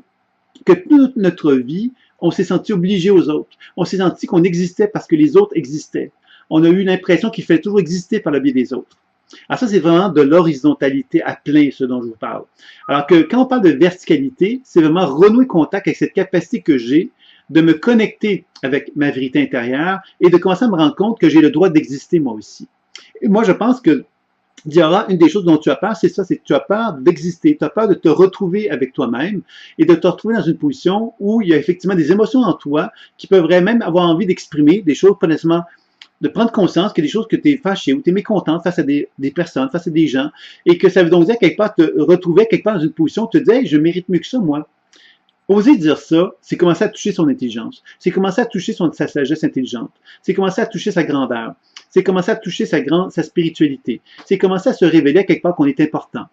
que toute notre vie, on s'est senti obligé aux autres. On s'est senti qu'on existait parce que les autres existaient. On a eu l'impression qu'il fallait toujours exister par le biais des autres. Alors ça, c'est vraiment de l'horizontalité à plein, ce dont je vous parle. Alors que quand on parle de verticalité, c'est vraiment renouer contact avec cette capacité que j'ai de me connecter avec ma vérité intérieure et de commencer à me rendre compte que j'ai le droit d'exister moi aussi. Et moi, je pense que il y aura une des choses dont tu as peur, c'est ça, c'est que tu as peur d'exister, tu as peur de te retrouver avec toi-même et de te retrouver dans une position où il y a effectivement des émotions en toi qui peuvent même avoir envie d'exprimer des choses, pas nécessairement de prendre conscience qu'il y a des choses que tu es fâché ou tu es mécontent face à des personnes, face à des gens, et que ça veut donc dire quelque part te retrouver quelque part dans une position où tu te dis hey, je mérite mieux que ça, moi. Oser dire ça, c'est commencer à toucher son intelligence, c'est commencer à toucher sa sagesse intelligente, c'est commencer à toucher sa grandeur, c'est commencer à toucher sa spiritualité, c'est commencer à se révéler à quelque part qu'on est important.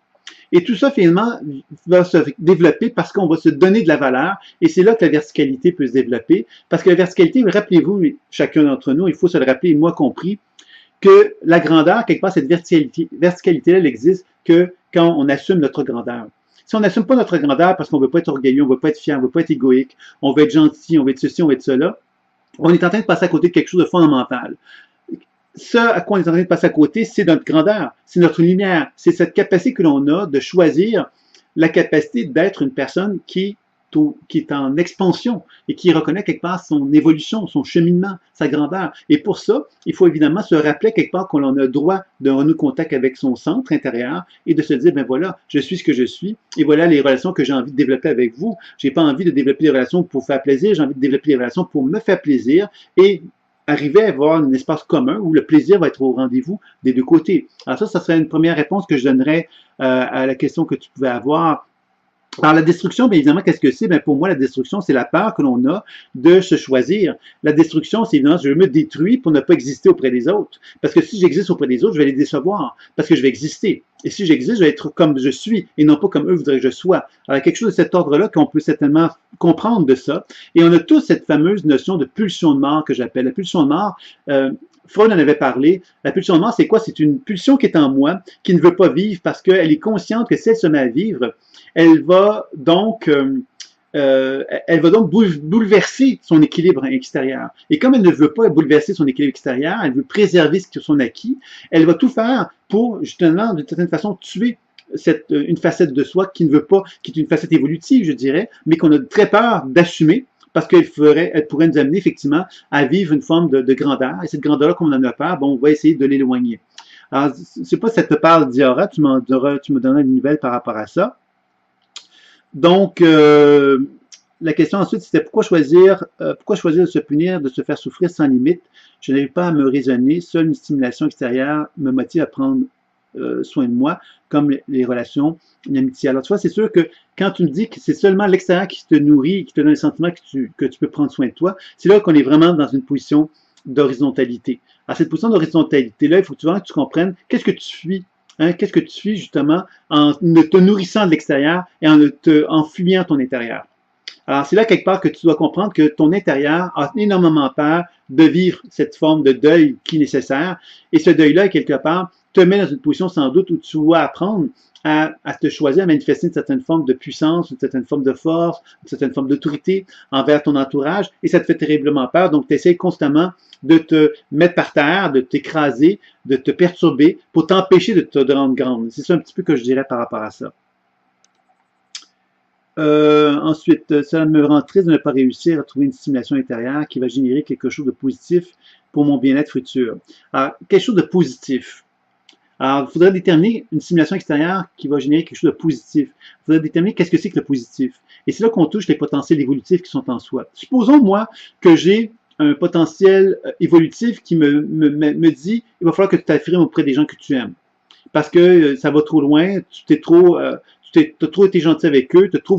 Et tout ça, finalement, va se développer parce qu'on va se donner de la valeur, et c'est là que la verticalité peut se développer, parce que la verticalité, rappelez-vous, chacun d'entre nous, il faut se le rappeler, moi compris, que la grandeur, quelque part, cette verticalité-là, elle existe que quand on assume notre grandeur. Si on n'assume pas notre grandeur parce qu'on ne veut pas être orgueilleux, on ne veut pas être fier, on ne veut pas être égoïque, on veut être gentil, on veut être ceci, on veut être cela, on est en train de passer à côté de quelque chose de fondamental. Ce à quoi on est en train de passer à côté, c'est notre grandeur, c'est notre lumière, c'est cette capacité que l'on a de choisir la capacité d'être une personne qui est en expansion et qui reconnaît quelque part son évolution, son cheminement, sa grandeur. Et pour ça, il faut évidemment se rappeler quelque part qu'on a le droit de renouer contact avec son centre intérieur et de se dire, ben voilà, je suis ce que je suis et voilà les relations que j'ai envie de développer avec vous. J'ai pas envie de développer des relations pour faire plaisir, j'ai envie de développer des relations pour me faire plaisir et arriver à avoir un espace commun où le plaisir va être au rendez-vous des deux côtés. Alors ça serait une première réponse que je donnerais à la question que tu pouvais avoir. Alors, la destruction, bien évidemment, qu'est-ce que c'est? Bien, pour moi, la destruction, c'est la peur que l'on a de se choisir. La destruction, c'est évidemment, je me détruis pour ne pas exister auprès des autres. Parce que si j'existe auprès des autres, je vais les décevoir. Parce que je vais exister. Et si j'existe, je vais être comme je suis et non pas comme eux voudraient que je sois. Alors, quelque chose de cet ordre-là qu'on peut certainement comprendre de ça. Et on a tous cette fameuse notion de pulsion de mort que j'appelle. La pulsion de mort, Freud en avait parlé. La pulsion de mort, c'est quoi? C'est une pulsion qui est en moi, qui ne veut pas vivre parce qu'elle est consciente que si elle se met à vivre, elle va donc elle va donc bouleverser son équilibre extérieur. Et comme elle ne veut pas bouleverser son équilibre extérieur, elle veut préserver son acquis, elle va tout faire pour, justement, d'une certaine façon, tuer une facette de soi qui ne veut pas, qui est une facette évolutive, je dirais, mais qu'on a très peur d'assumer parce elle pourrait nous amener effectivement à vivre une forme de grandeur. Et cette grandeur-là, comme on en a peur, bon, on va essayer de l'éloigner. Alors, je ne sais pas si ça te parle d'Iora, tu me donneras une nouvelle par rapport à ça. Donc, la question ensuite, c'était pourquoi choisir de se punir, de se faire souffrir sans limite? Je n'arrive pas à me raisonner. Seule une stimulation extérieure me motive à prendre soin de moi, comme les relations, l'amitié. Alors, tu vois, c'est sûr que quand tu me dis que c'est seulement l'extérieur qui te nourrit, qui te donne le sentiment que tu peux prendre soin de toi, c'est là qu'on est vraiment dans une position d'horizontalité. Alors, cette position d'horizontalité-là, il faut que tu comprennes qu'est-ce que tu fuis. Hein, qu'est-ce que tu fuis justement en ne te nourrissant de l'extérieur et en fuyant ton intérieur. Alors, c'est là quelque part que tu dois comprendre que ton intérieur a énormément peur de vivre cette forme de deuil qui est nécessaire. Et ce deuil-là, quelque part, te met dans une position sans doute où tu dois apprendre à te choisir, à manifester une certaine forme de puissance, une certaine forme de force, une certaine forme d'autorité envers ton entourage. Et ça te fait terriblement peur. Donc, tu essaies constamment de te mettre par terre, de t'écraser, de te perturber pour t'empêcher de te rendre grande. C'est ça un petit peu que je dirais par rapport à ça. Ensuite, ça me rend triste de ne pas réussir à trouver une stimulation intérieure qui va générer quelque chose de positif pour mon bien-être futur. Alors, quelque chose de positif. Alors, il faudrait déterminer une stimulation extérieure qui va générer quelque chose de positif. Il faudrait déterminer qu'est-ce que c'est que le positif. Et c'est là qu'on touche les potentiels évolutifs qui sont en soi. Supposons, moi, que j'ai un potentiel évolutif qui me dit il va falloir que tu t'affirmes auprès des gens que tu aimes. Parce que ça va trop loin, tu as trop été gentil avec eux, tu as trop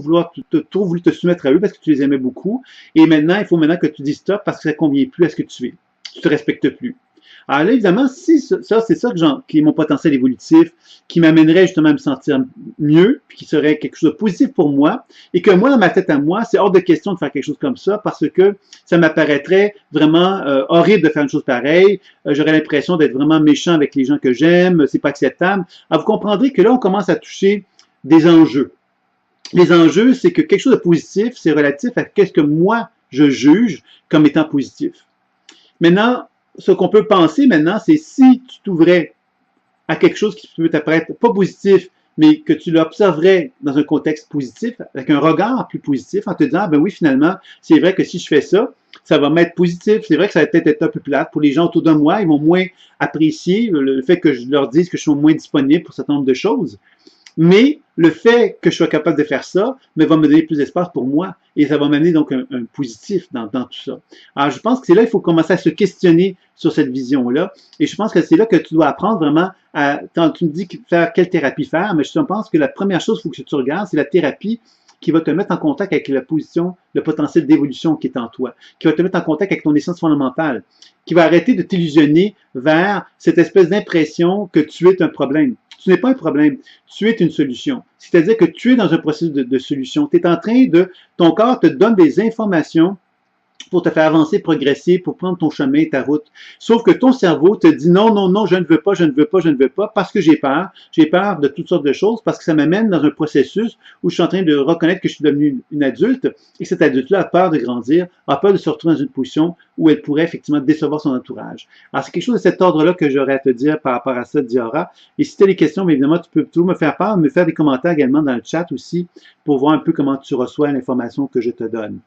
voulu te soumettre à eux parce que tu les aimais beaucoup. Et maintenant, il faut maintenant que tu dis stop parce que ça ne convient plus à ce que tu es. Tu ne te respectes plus. Alors là, évidemment, si ça, c'est ça qui est mon potentiel évolutif, qui m'amènerait justement à me sentir mieux, puis qui serait quelque chose de positif pour moi, et que moi, dans ma tête à moi, c'est hors de question de faire quelque chose comme ça, parce que ça m'apparaîtrait vraiment horrible de faire une chose pareille. J'aurais l'impression d'être vraiment méchant avec les gens que j'aime, c'est pas acceptable. Alors, vous comprendrez que là, on commence à toucher des enjeux. Les enjeux, c'est que quelque chose de positif, c'est relatif à ce que moi, je juge comme étant positif. Maintenant, ce qu'on peut penser maintenant, c'est si tu t'ouvrais à quelque chose qui peut t'apparaître pas positif, mais que tu l'observerais dans un contexte positif, avec un regard plus positif, en te disant, ben oui, finalement, c'est vrai que si je fais ça, ça va m'être positif. C'est vrai que ça va peut-être être un peu plate. Pour les gens autour de moi, ils vont moins apprécier le fait que je leur dise que je suis moins disponible pour un certain nombre de choses. Mais le fait que je sois capable de faire ça va me donner plus d'espace pour moi et ça va m'amener donc un positif dans tout ça. Alors, je pense que c'est là qu'il faut commencer à se questionner sur cette vision-là et je pense que c'est là que tu dois apprendre vraiment quand tu me dis quelle thérapie faire, mais je pense que la première chose qu'il faut que tu regardes, c'est la thérapie qui va te mettre en contact avec la position, le potentiel d'évolution qui est en toi, qui va te mettre en contact avec ton essence fondamentale, qui va arrêter de t'illusionner vers cette espèce d'impression que tu es un problème. Tu n'es pas un problème, tu es une solution. C'est-à-dire que tu es dans un processus de solution. Tu es en train ton corps te donne des informations pour te faire avancer, progresser, pour prendre ton chemin, ta route. Sauf que ton cerveau te dit non, non, non, je ne veux pas, je ne veux pas, je ne veux pas, parce que j'ai peur. J'ai peur de toutes sortes de choses, parce que ça m'amène dans un processus où je suis en train de reconnaître que je suis devenu une adulte et que cet adulte-là a peur de grandir, a peur de se retrouver dans une position où elle pourrait effectivement décevoir son entourage. Alors, c'est quelque chose de cet ordre-là que j'aurais à te dire par rapport à ça, Diora. Et si tu as des questions, bien évidemment, tu peux toujours me faire part, me faire des commentaires également dans le chat aussi pour voir un peu comment tu reçois l'information que je te donne.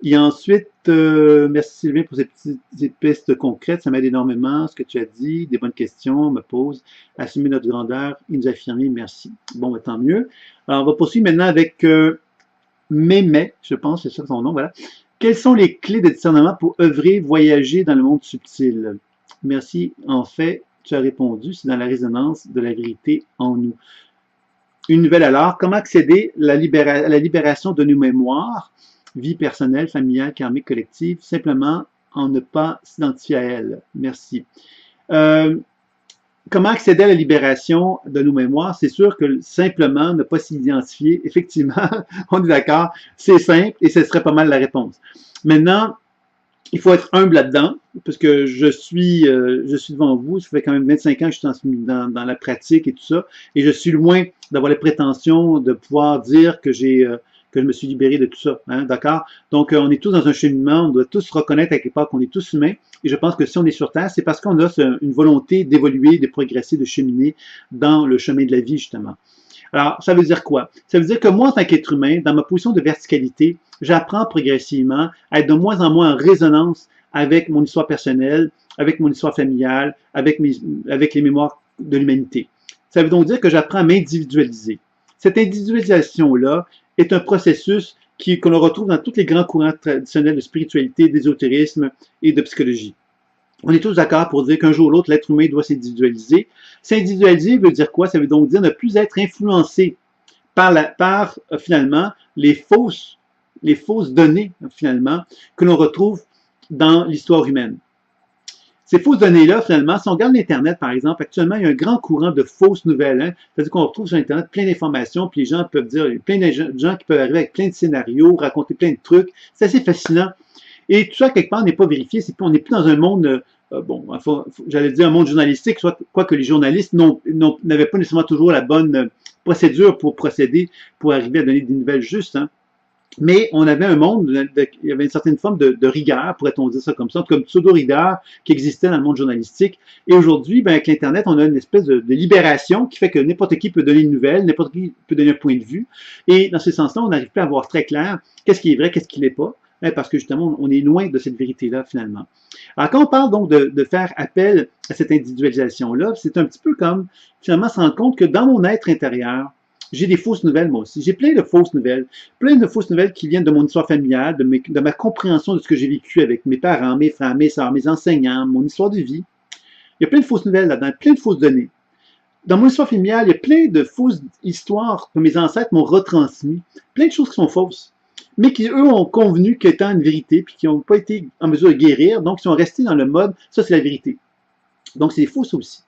Et ensuite, merci Sylvain pour ces petites pistes concrètes, ça m'aide énormément, ce que tu as dit, des bonnes questions, me pose, assumer notre grandeur et nous affirmer, merci. Bon, bah, tant mieux. Alors, on va poursuivre maintenant avec Mémé, je pense, c'est ça son nom, voilà. Quelles sont les clés de discernement pour œuvrer, voyager dans le monde subtil? Merci, en fait, tu as répondu, c'est dans la résonance de la vérité en nous. Une nouvelle alors, comment accéder à la libération de nos mémoires? Vie personnelle, familiale, karmique, collective, simplement en ne pas s'identifier à elle. Merci. Comment accéder à la libération de nos mémoires? C'est sûr que simplement ne pas s'identifier, effectivement, on est d'accord, c'est simple et ce serait pas mal la réponse. Maintenant, il faut être humble là-dedans, parce que je suis devant vous, ça fait quand même 25 ans que je suis dans la pratique et tout ça, et je suis loin d'avoir les prétentions de pouvoir dire que que je me suis libéré de tout ça, hein, d'accord? Donc, on est tous dans un cheminement, on doit tous reconnaître à quelque part qu'on est tous humains, et je pense que si on est sur Terre, c'est parce qu'on a une volonté d'évoluer, de progresser, de cheminer dans le chemin de la vie, justement. Alors, ça veut dire quoi? Ça veut dire que moi, en tant qu'être humain, dans ma position de verticalité, j'apprends progressivement à être de moins en moins en résonance avec mon histoire personnelle, avec mon histoire familiale, avec les mémoires de l'humanité. Ça veut donc dire que j'apprends à m'individualiser. Cette individualisation-là est un processus qu'on retrouve dans tous les grands courants traditionnels de spiritualité, d'ésotérisme et de psychologie. On est tous d'accord pour dire qu'un jour ou l'autre, l'être humain doit s'individualiser. S'individualiser veut dire quoi? Ça veut donc dire ne plus être influencé par finalement, les fausses données, finalement, que l'on retrouve dans l'histoire humaine. Ces fausses données-là, finalement, si on regarde l'Internet, par exemple, actuellement, il y a un grand courant de fausses nouvelles. Hein? C'est-à-dire qu'on retrouve sur Internet plein d'informations, puis les gens peuvent dire, il y a plein de gens qui peuvent arriver avec plein de scénarios, raconter plein de trucs. C'est assez fascinant. Et tout ça, quelque part, n'est pas vérifié. On n'est plus dans un monde, j'allais dire un monde journalistique, quoique les journalistes n'avaient pas nécessairement toujours la bonne procédure pour procéder, pour arriver à donner des nouvelles justes. Hein. Mais on avait un monde, il y avait une certaine forme de rigueur, pourrait-on dire ça comme ça, comme pseudo-rigueur qui existait dans le monde journalistique. Et aujourd'hui, ben, avec l'Internet, on a une espèce de libération qui fait que n'importe qui peut donner une nouvelle, n'importe qui peut donner un point de vue. Et dans ce sens-là, on n'arrive plus à voir très clair qu'est-ce qui est vrai, qu'est-ce qui n'est pas, hein, parce que justement, on est loin de cette vérité-là, finalement. Alors, quand on parle donc de faire appel à cette individualisation-là, c'est un petit peu comme, finalement, se rendre compte que dans mon être intérieur, j'ai des fausses nouvelles, moi aussi. J'ai plein de fausses nouvelles qui viennent de mon histoire familiale, de ma compréhension de ce que j'ai vécu avec mes parents, mes frères, mes sœurs, mes enseignants, mon histoire de vie. Il y a plein de fausses nouvelles là-dedans, plein de fausses données. Dans mon histoire familiale, il y a plein de fausses histoires que mes ancêtres m'ont retransmises, plein de choses qui sont fausses, mais qui, eux, ont convenu qu'étant une vérité, puis qui n'ont pas été en mesure de guérir, donc ils sont restés dans le mode, ça c'est la vérité. Donc c'est faux ça aussi.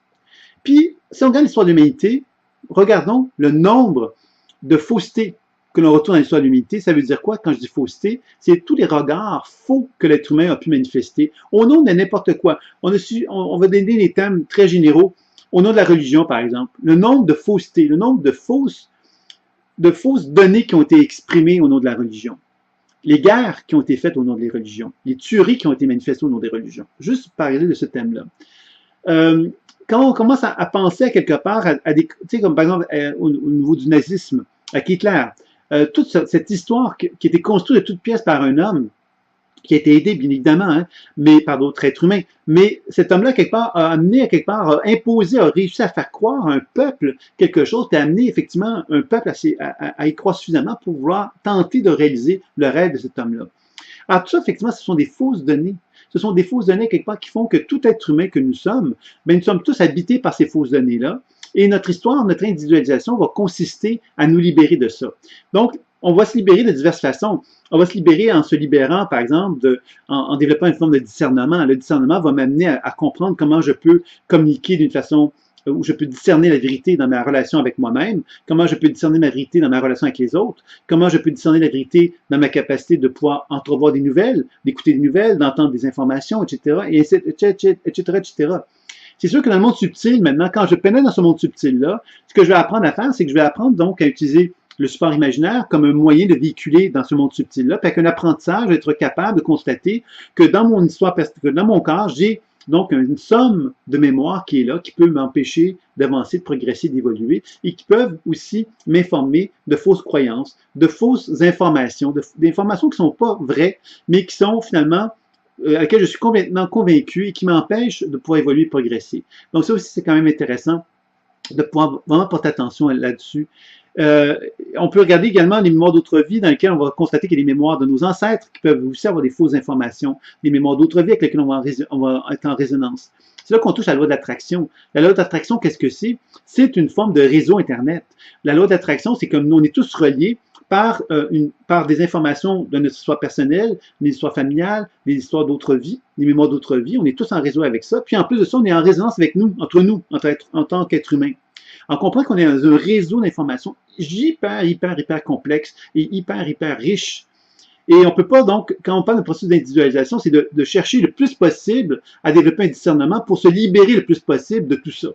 Puis, si on regarde l'histoire de l'humanité, regardons le nombre de faussetés que l'on retrouve dans l'histoire de l'humanité. Ça veut dire quoi quand je dis fausseté? C'est tous les regards faux que l'être humain a pu manifester au nom de n'importe quoi. On va donner des thèmes très généraux au nom de la religion, par exemple. Le nombre de faussetés, le nombre de fausses données qui ont été exprimées au nom de la religion. Les guerres qui ont été faites au nom des religions. Les tueries qui ont été manifestées au nom des religions. Juste parler de ce thème-là. Quand on commence à penser à quelque part à des, tu sais, comme par exemple au niveau du nazisme, avec Hitler, toute cette histoire qui était construite de toutes pièces par un homme, qui a été aidé, bien évidemment, hein, mais par d'autres êtres humains. Mais cet homme-là, quelque part, a amené à quelque part, a imposé, a réussi à faire croire à un peuple quelque chose, puis a amené effectivement un peuple à y croire suffisamment pour pouvoir tenter de réaliser le rêve de cet homme-là. Alors tout ça, effectivement, ce sont des fausses données. Ce sont des fausses données, quelque part, qui font que tout être humain que nous sommes, bien, nous sommes tous habités par ces fausses données-là. Et notre histoire, notre individualisation va consister à nous libérer de ça. Donc, on va se libérer de diverses façons. On va se libérer en se libérant, par exemple, en développant une forme de discernement. Le discernement va m'amener à comprendre comment je peux communiquer d'une façon où je peux discerner la vérité dans ma relation avec moi-même, comment je peux discerner ma vérité dans ma relation avec les autres, comment je peux discerner la vérité dans ma capacité de pouvoir entrevoir des nouvelles, d'écouter des nouvelles, d'entendre des informations, etc., etc. C'est sûr que dans le monde subtil, maintenant, quand je pénètre dans ce monde subtil-là, ce que je vais apprendre à faire, c'est que je vais apprendre donc à utiliser le support imaginaire comme un moyen de véhiculer dans ce monde subtil-là, puis avec un apprentissage, être capable de constater que dans mon histoire, que dans mon corps, j'ai donc une somme de mémoire qui est là, qui peut m'empêcher d'avancer, de progresser, d'évoluer, et qui peuvent aussi m'informer de fausses croyances, de fausses informations, d'informations qui ne sont pas vraies, mais qui sont finalement à laquelle je suis complètement convaincu et qui m'empêchent de pouvoir évoluer et progresser. Donc ça aussi, c'est quand même intéressant de pouvoir vraiment porter attention là-dessus. On peut regarder également les mémoires d'autres vies dans lesquelles on va constater qu'il y a des mémoires de nos ancêtres qui peuvent aussi avoir des fausses informations, des mémoires d'autres vies avec lesquelles on va être en résonance. C'est là qu'on touche à la loi d'attraction. La loi d'attraction, qu'est-ce que c'est? C'est une forme de réseau Internet. La loi d'attraction, c'est comme nous, on est tous reliés par des informations de notre histoire personnelle, des histoires familiales, des histoires d'autres vies, des mémoires d'autres vies. On est tous en réseau avec ça. Puis en plus de ça, on est en résonance avec nous, en tant qu'être humain. On comprend qu'on est dans un réseau d'informations hyper complexe et hyper riche. Et on peut pas donc, quand on parle de processus d'individualisation, c'est de chercher le plus possible à développer un discernement pour se libérer le plus possible de tout ça.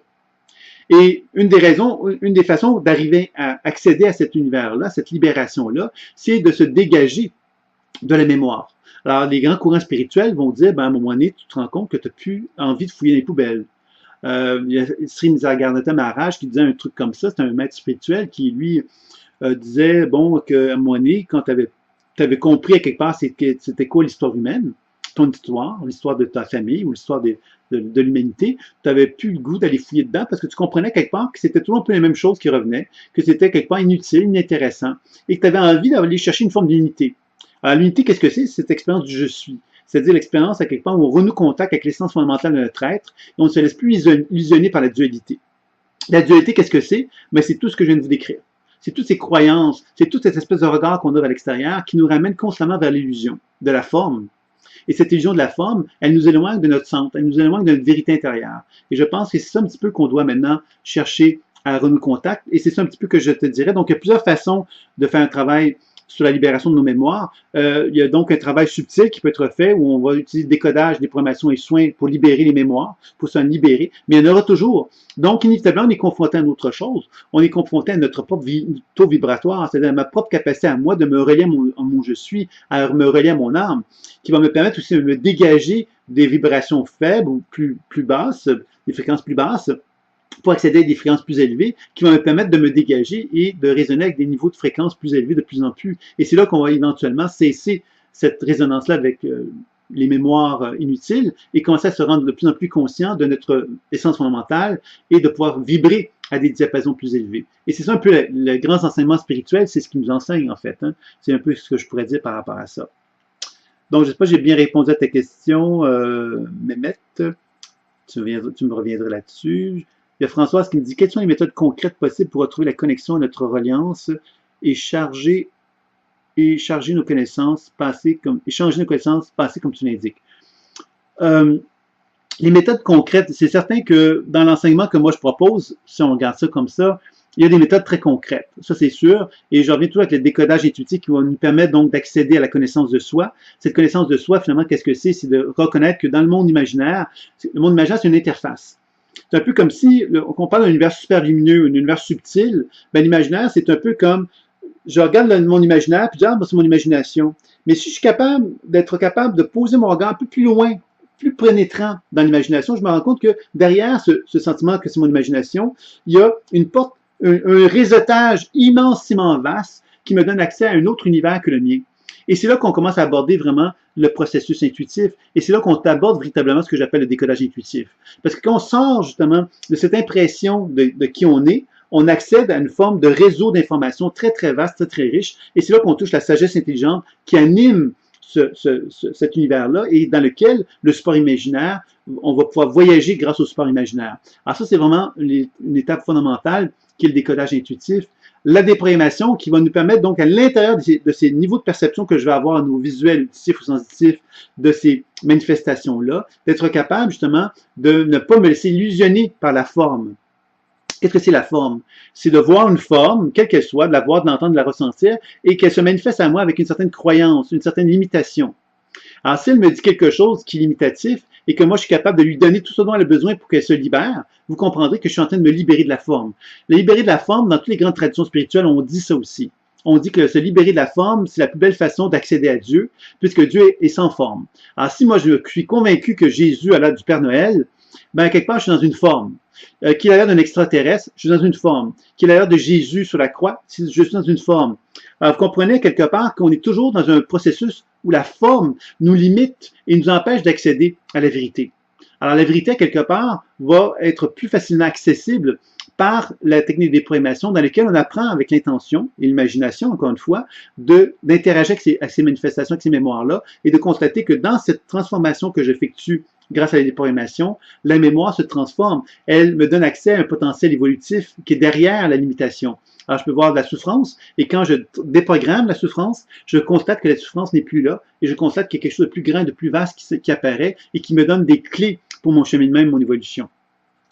Et une des façons d'arriver à accéder à cet univers-là, cette libération-là, c'est de se dégager de la mémoire. Alors, les grands courants spirituels vont dire, ben, à un moment donné, tu te rends compte que tu n'as plus envie de fouiller les poubelles. Il y a Sri Nisargadatta Maharaj qui disait un truc comme ça, c'est un maître spirituel qui, lui, disait, bon, qu'à un moment donné, quand tu avais compris à quelque part c'était quoi l'histoire humaine, ton histoire, l'histoire de ta famille ou l'histoire de l'humanité, tu n'avais plus le goût d'aller fouiller dedans parce que tu comprenais quelque part que c'était toujours un peu les mêmes choses qui revenaient, que c'était quelque part inutile, inintéressant, et que tu avais envie d'aller chercher une forme d'unité. Alors, l'unité, qu'est-ce que c'est? C'est cette expérience du je suis. C'est-à-dire l'expérience à quelque part où on renoue contact avec l'essence fondamentale de notre être et on ne se laisse plus illusionner par la dualité. La dualité, qu'est-ce que c'est? Ben, c'est tout ce que je viens de vous décrire. C'est toutes ces croyances, c'est toute cette espèce de regard qu'on a vers l'extérieur qui nous ramène constamment vers l'illusion de la forme. Et cette illusion de la forme, elle nous éloigne de notre centre, elle nous éloigne de notre vérité intérieure. Et je pense que c'est ça un petit peu qu'on doit maintenant chercher à renouer contact. Et c'est ça un petit peu que je te dirais. Donc, il y a plusieurs façons de faire un travail sur la libération de nos mémoires. Il y a donc un travail subtil qui peut être fait où on va utiliser décodage, déprogrammation et soins pour libérer les mémoires, pour s'en libérer. Mais il y en aura toujours. Donc, inévitablement, on est confronté à autre chose. On est confronté à notre propre taux vibratoire, c'est-à-dire à ma propre capacité à moi de me relier à mon je suis, à me relier à mon âme, qui va me permettre aussi de me dégager des vibrations faibles ou plus basses, des fréquences plus basses, pour accéder à des fréquences plus élevées qui vont me permettre de me dégager et de résonner avec des niveaux de fréquences plus élevés de plus en plus. Et c'est là qu'on va éventuellement cesser cette résonance-là avec les mémoires inutiles et commencer à se rendre de plus en plus conscient de notre essence fondamentale et de pouvoir vibrer à des diapasons plus élevés. Et c'est ça un peu le grand enseignement spirituel, c'est ce qui nous enseigne en fait. Hein. C'est un peu ce que je pourrais dire par rapport à ça. Donc, je ne sais pas si j'ai bien répondu à ta question, Mehmet. Tu me reviendras là-dessus. Il y a Françoise qui me dit, quelles sont les méthodes concrètes possibles pour retrouver la connexion à notre reliance et charger nos connaissances passées échanger nos connaissances passées comme tu l'indiques. Les méthodes concrètes, c'est certain que dans l'enseignement que moi je propose, si on regarde ça comme ça, il y a des méthodes très concrètes, ça c'est sûr, et je reviens toujours avec le décodage intuitif qui va nous permettre donc d'accéder à la connaissance de soi. Cette connaissance de soi, finalement, qu'est-ce que c'est? C'est de reconnaître que dans le monde imaginaire, c'est une interface. C'est un peu comme si, on parle d'un univers super lumineux, un univers subtil, ben, l'imaginaire, c'est un peu comme, je regarde mon imaginaire, puis je dis, ah, ben, c'est mon imagination. Mais si je suis d'être capable de poser mon regard un peu plus loin, plus pénétrant dans l'imagination, je me rends compte que derrière ce sentiment que c'est mon imagination, il y a une porte, un réseautage immensément vaste qui me donne accès à un autre univers que le mien. Et c'est là qu'on commence à aborder vraiment le processus intuitif. Et c'est là qu'on aborde véritablement ce que j'appelle le décodage intuitif. Parce que quand on sort justement de cette impression de qui on accède à une forme de réseau d'informations très, très vaste, très, très riche. Et c'est là qu'on touche la sagesse intelligente qui anime cet univers-là et dans lequel le support imaginaire, on va pouvoir voyager grâce au support imaginaire. Alors ça, c'est vraiment une étape fondamentale qui est le décodage intuitif. La déprogrammation qui va nous permettre donc à l'intérieur de ces niveaux de perception que je vais avoir à niveau visuel, auditif ou sensitif de ces manifestations-là, d'être capable justement de ne pas me laisser illusionner par la forme. Qu'est-ce que c'est la forme? C'est de voir une forme, quelle qu'elle soit, de la voir, de l'entendre, de la ressentir, et qu'elle se manifeste à moi avec une certaine croyance, une certaine limitation. Alors, si elle me dit quelque chose qui est limitatif, et que moi, je suis capable de lui donner tout ce dont elle a besoin pour qu'elle se libère, vous comprendrez que je suis en train de me libérer de la forme. Le libérer de la forme, dans toutes les grandes traditions spirituelles, on dit ça aussi. On dit que se libérer de la forme, c'est la plus belle façon d'accéder à Dieu, puisque Dieu est sans forme. Alors, si moi, je suis convaincu que Jésus a l'air du Père Noël, ben, quelque part, je suis dans une forme. Qu'il a l'air d'un extraterrestre, je suis dans une forme. Qu'il a l'air de Jésus sur la croix, je suis dans une forme. Alors, vous comprenez quelque part qu'on est toujours dans un processus où la forme nous limite et nous empêche d'accéder à la vérité. Alors, la vérité, quelque part, va être plus facilement accessible par la technique de déprogrammation dans laquelle on apprend avec l'intention et l'imagination, encore une fois, d'interagir avec ces manifestations, avec ces mémoires-là, et de constater que dans cette transformation que j'effectue grâce à la déprogrammation, la mémoire se transforme. Elle me donne accès à un potentiel évolutif qui est derrière la limitation. Alors, je peux voir de la souffrance, et quand je déprogramme la souffrance, je constate que la souffrance n'est plus là, et je constate qu'il y a quelque chose de plus grand, de plus vaste qui apparaît, et qui me donne des clés pour mon cheminement et mon évolution.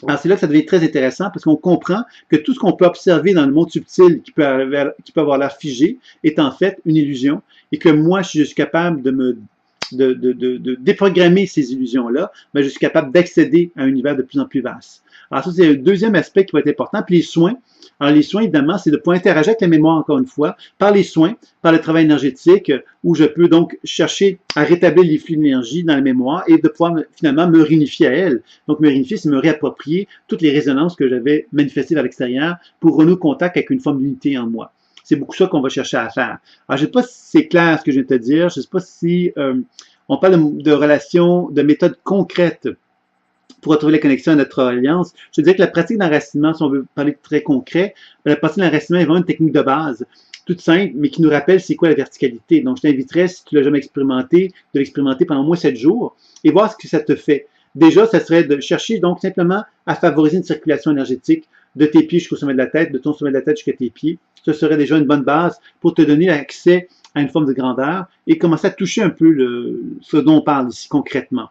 Alors, c'est là que ça devient très intéressant, parce qu'on comprend que tout ce qu'on peut observer dans le monde subtil, qui peut avoir l'air figé, est en fait une illusion, et que moi, si je suis capable de me de déprogrammer ces illusions-là, ben, je suis capable d'accéder à un univers de plus en plus vaste. Alors ça, c'est le deuxième aspect qui va être important. Puis les soins. Alors les soins, évidemment, c'est de pouvoir interagir avec la mémoire, encore une fois, par les soins, par le travail énergétique, où je peux donc chercher à rétablir les flux d'énergie dans la mémoire et de pouvoir finalement me réunifier à elle. Donc me réunifier, c'est me réapproprier toutes les résonances que j'avais manifestées vers l'extérieur pour renouer contact avec une forme d'unité en moi. C'est beaucoup ça qu'on va chercher à faire. Alors, je ne sais pas si c'est clair ce que je viens de te dire. Je ne sais pas si on parle de relations, de méthodes concrètes pour retrouver la connexion à notre alliance. Je dirais que la pratique d'enracinement, si on veut parler très concret, la pratique d'enracinement est vraiment une technique de base, toute simple, mais qui nous rappelle c'est quoi la verticalité. Donc, je t'inviterais, si tu l'as jamais expérimenté, de l'expérimenter pendant au moins 7 jours et voir ce que ça te fait. Déjà, ça serait de chercher donc simplement à favoriser une circulation énergétique de tes pieds jusqu'au sommet de la tête, de ton sommet de la tête jusqu'à tes pieds. Ce serait déjà une bonne base pour te donner accès à une forme de grandeur et commencer à toucher un peu ce dont on parle ici concrètement.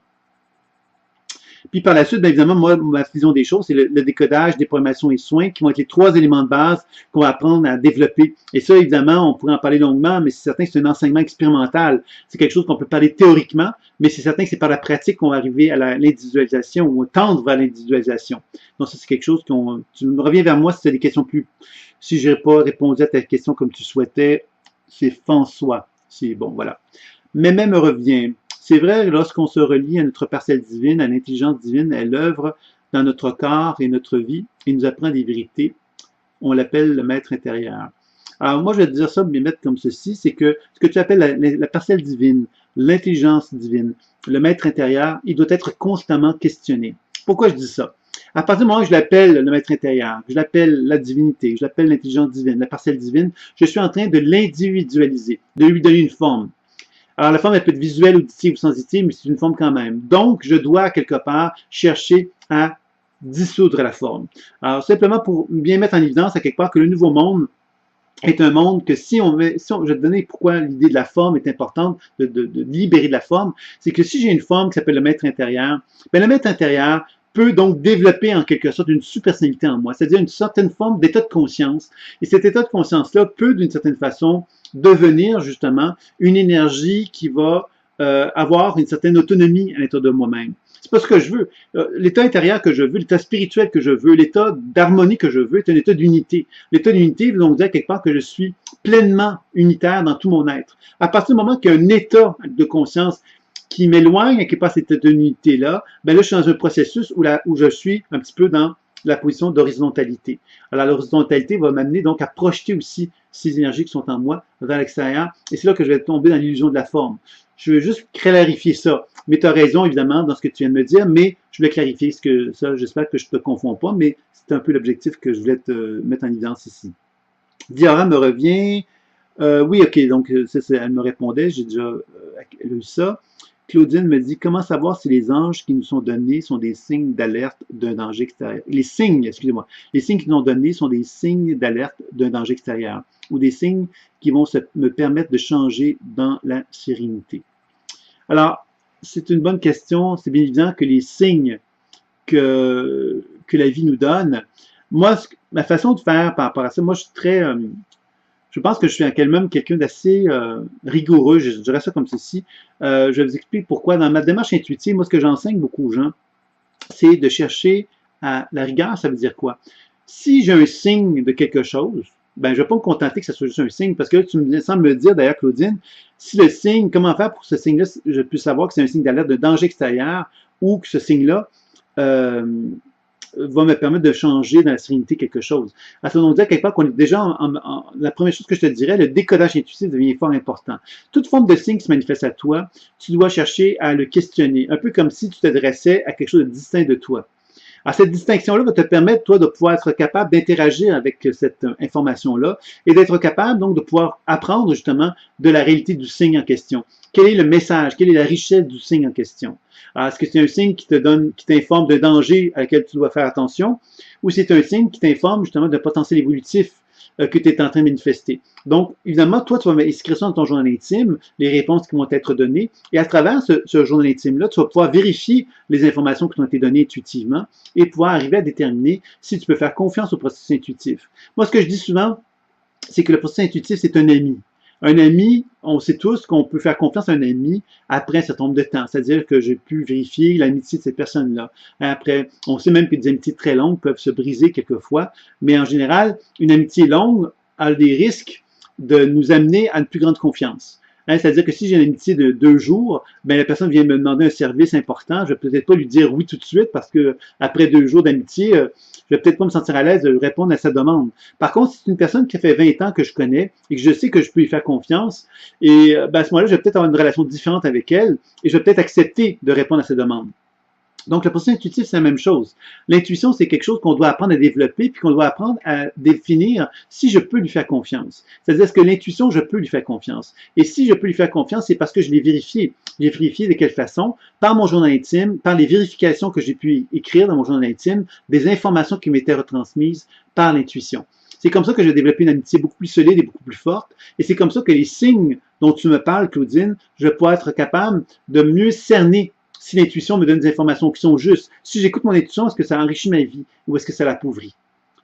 Puis par la suite, bien évidemment, moi, ma vision des choses, c'est le décodage, déprogrammation et soins qui vont être les 3 éléments de base qu'on va apprendre à développer. Et ça, évidemment, on pourrait en parler longuement, mais c'est certain que c'est un enseignement expérimental. C'est quelque chose qu'on peut parler théoriquement, mais c'est certain que c'est par la pratique qu'on va arriver à l'individualisation ou tendre vers l'individualisation. Donc ça, c'est quelque chose tu me reviens vers moi si tu as des questions si je n'ai pas répondu à ta question comme tu souhaitais, c'est François. C'est bon, voilà. Mémé me revient. C'est vrai, lorsqu'on se relie à notre parcelle divine, à l'intelligence divine, elle œuvre dans notre corps et notre vie et nous apprend des vérités. On l'appelle le maître intérieur. Alors moi, je vais te dire ça, mais mettre comme ceci, c'est que ce que tu appelles la parcelle divine, l'intelligence divine, le maître intérieur, il doit être constamment questionné. Pourquoi je dis ça? À partir du moment où je l'appelle le maître intérieur, je l'appelle la divinité, je l'appelle l'intelligence divine, la parcelle divine, je suis en train de l'individualiser, de lui donner une forme. Alors, la forme, elle peut être visuelle, auditive ou sensitive, mais c'est une forme quand même. Donc, je dois, quelque part, chercher à dissoudre la forme. Alors, simplement pour bien mettre en évidence, à quelque part, que le nouveau monde est un monde que je vais te donner pourquoi l'idée de la forme est importante, de libérer de la forme, c'est que si j'ai une forme qui s'appelle le maître intérieur, bien, le maître intérieur peut donc développer en quelque sorte une super-personnalité en moi, c'est-à-dire une certaine forme d'état de conscience. Et cet état de conscience-là peut, d'une certaine façon, devenir justement une énergie qui va avoir une certaine autonomie à l'intérieur de moi-même. C'est pas ce que je veux. L'état intérieur que je veux, l'état spirituel que je veux, l'état d'harmonie que je veux est un état d'unité. L'état d'unité veut donc dire quelque part que je suis pleinement unitaire dans tout mon être. À partir du moment qu'il y a un état de conscience qui m'éloigne quelque part cette état d'unité-là, ben là, je suis dans un processus où je suis un petit peu dans la position d'horizontalité. Alors, l'horizontalité va m'amener donc à projeter aussi ces énergies qui sont en moi vers l'extérieur. Et c'est là que je vais tomber dans l'illusion de la forme. Je veux juste clarifier ça. Mais tu as raison, évidemment, dans ce que tu viens de me dire, mais je voulais clarifier ça. J'espère que je ne te confonds pas, mais c'est un peu l'objectif que je voulais te mettre en évidence ici. Diora me revient. Oui, ok, donc elle me répondait, j'ai déjà lu ça. Claudine me dit, comment savoir si les anges qui nous sont donnés sont des signes d'alerte d'un danger extérieur? Les signes, excusez-moi, les signes qui nous sont donnés sont des signes d'alerte d'un danger extérieur ou des signes qui vont me permettre de changer dans la sérénité. Alors, c'est une bonne question. C'est bien évident que les signes que la vie nous donne, moi, ma façon de faire par rapport à ça, moi, je suis très... je pense que je suis même quelqu'un d'assez rigoureux, je dirais ça comme ceci. Je vais vous expliquer pourquoi. Dans ma démarche intuitive, moi, ce que j'enseigne beaucoup aux gens, c'est de chercher à la rigueur, ça veut dire quoi? Si j'ai un signe de quelque chose, ben, je ne vais pas me contenter que ça soit juste un signe, parce que là, tu me sembles me dire, d'ailleurs, Claudine, si le signe, comment faire pour que ce signe-là, je puisse savoir que c'est un signe d'alerte de danger extérieur, ou que ce signe-là va me permettre de changer dans la sérénité quelque chose. À ce moment-là, quelque part qu'on est déjà la première chose que je te dirais, le décodage intuitif devient fort important. Toute forme de signe qui se manifeste à toi, tu dois chercher à le questionner, un peu comme si tu t'adressais à quelque chose de distinct de toi. Alors, cette distinction-là va te permettre, toi, de pouvoir être capable d'interagir avec cette information-là et d'être capable, donc, de pouvoir apprendre, justement, de la réalité du signe en question. Quel est le message? Quelle est la richesse du signe en question? Alors, est-ce que c'est un signe qui t'informe d'un danger à laquelle tu dois faire attention, ou c'est un signe qui t'informe, justement, d'un potentiel évolutif que tu es en train de manifester. Donc, évidemment, toi, tu vas inscrire ça dans ton journal intime, les réponses qui vont être données, et à travers ce journal intime-là, tu vas pouvoir vérifier les informations qui t'ont été données intuitivement et pouvoir arriver à déterminer si tu peux faire confiance au processus intuitif. Moi, ce que je dis souvent, c'est que le processus intuitif, c'est un ami. Un ami, on sait tous qu'on peut faire confiance à un ami après un certain nombre de temps. C'est-à-dire que j'ai pu vérifier l'amitié de cette personne-là. Après, on sait même que des amitiés très longues peuvent se briser quelquefois, mais en général, une amitié longue a des risques de nous amener à une plus grande confiance. C'est-à-dire que si j'ai une amitié de 2 jours, ben la personne vient me demander un service important, je vais peut-être pas lui dire oui tout de suite parce que après 2 jours d'amitié, je vais peut-être pas me sentir à l'aise de répondre à sa demande. Par contre, si c'est une personne qui a fait 20 ans que je connais et que je sais que je peux lui faire confiance, et ben à ce moment-là, je vais peut-être avoir une relation différente avec elle et je vais peut-être accepter de répondre à sa demande. Donc, le processus intuitif, c'est la même chose. L'intuition, c'est quelque chose qu'on doit apprendre à développer, puis qu'on doit apprendre à définir si je peux lui faire confiance. C'est-à-dire, est-ce que l'intuition, je peux lui faire confiance? Et si je peux lui faire confiance, c'est parce que je l'ai vérifié. J'ai vérifié de quelle façon? Par mon journal intime, par les vérifications que j'ai pu écrire dans mon journal intime, des informations qui m'étaient retransmises par l'intuition. C'est comme ça que j'ai développé une amitié beaucoup plus solide et beaucoup plus forte. Et c'est comme ça que les signes dont tu me parles, Claudine, je vais pouvoir être capable de mieux cerner si l'intuition me donne des informations qui sont justes. Si j'écoute mon intuition, est-ce que ça enrichit ma vie ou est-ce que ça l'appauvrit?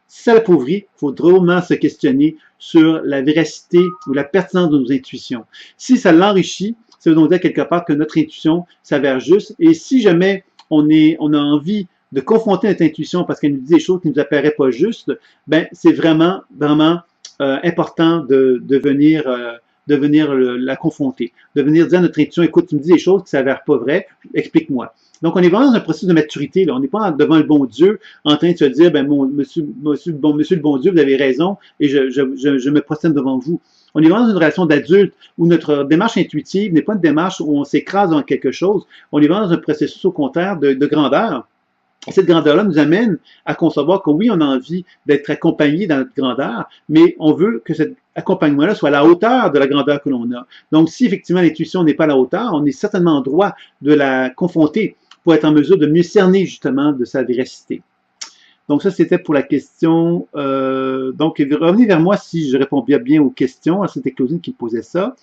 Si ça l'appauvrit, il faut drôlement se questionner sur la véracité ou la pertinence de nos intuitions. Si ça l'enrichit, ça veut donc dire quelque part que notre intuition s'avère juste. Et si jamais on a envie de confronter notre intuition parce qu'elle nous dit des choses qui ne nous apparaissent pas justes, ben c'est vraiment, vraiment important de venir la confronter, de venir dire à notre intuition, écoute, tu me dis des choses qui ne s'avèrent pas vraies, explique-moi. Donc, on est vraiment dans un processus de maturité. Là. On n'est pas devant le bon Dieu en train de se dire, ben, monsieur le bon Dieu, vous avez raison, et je me prosterne devant vous. On est vraiment dans une relation d'adulte où notre démarche intuitive n'est pas une démarche où on s'écrase dans quelque chose. On est vraiment dans un processus, au contraire, de grandeur. Et cette grandeur-là nous amène à concevoir que oui, on a envie d'être accompagné dans notre grandeur, mais on veut que cet accompagnement-là soit à la hauteur de la grandeur que l'on a. Donc, si effectivement l'intuition n'est pas à la hauteur, on est certainement en droit de la confronter pour être en mesure de mieux cerner justement de sa véracité. Donc ça, c'était pour la question. Donc, revenez vers moi si je réponds bien aux questions. C'était Claudine qui me posait ça.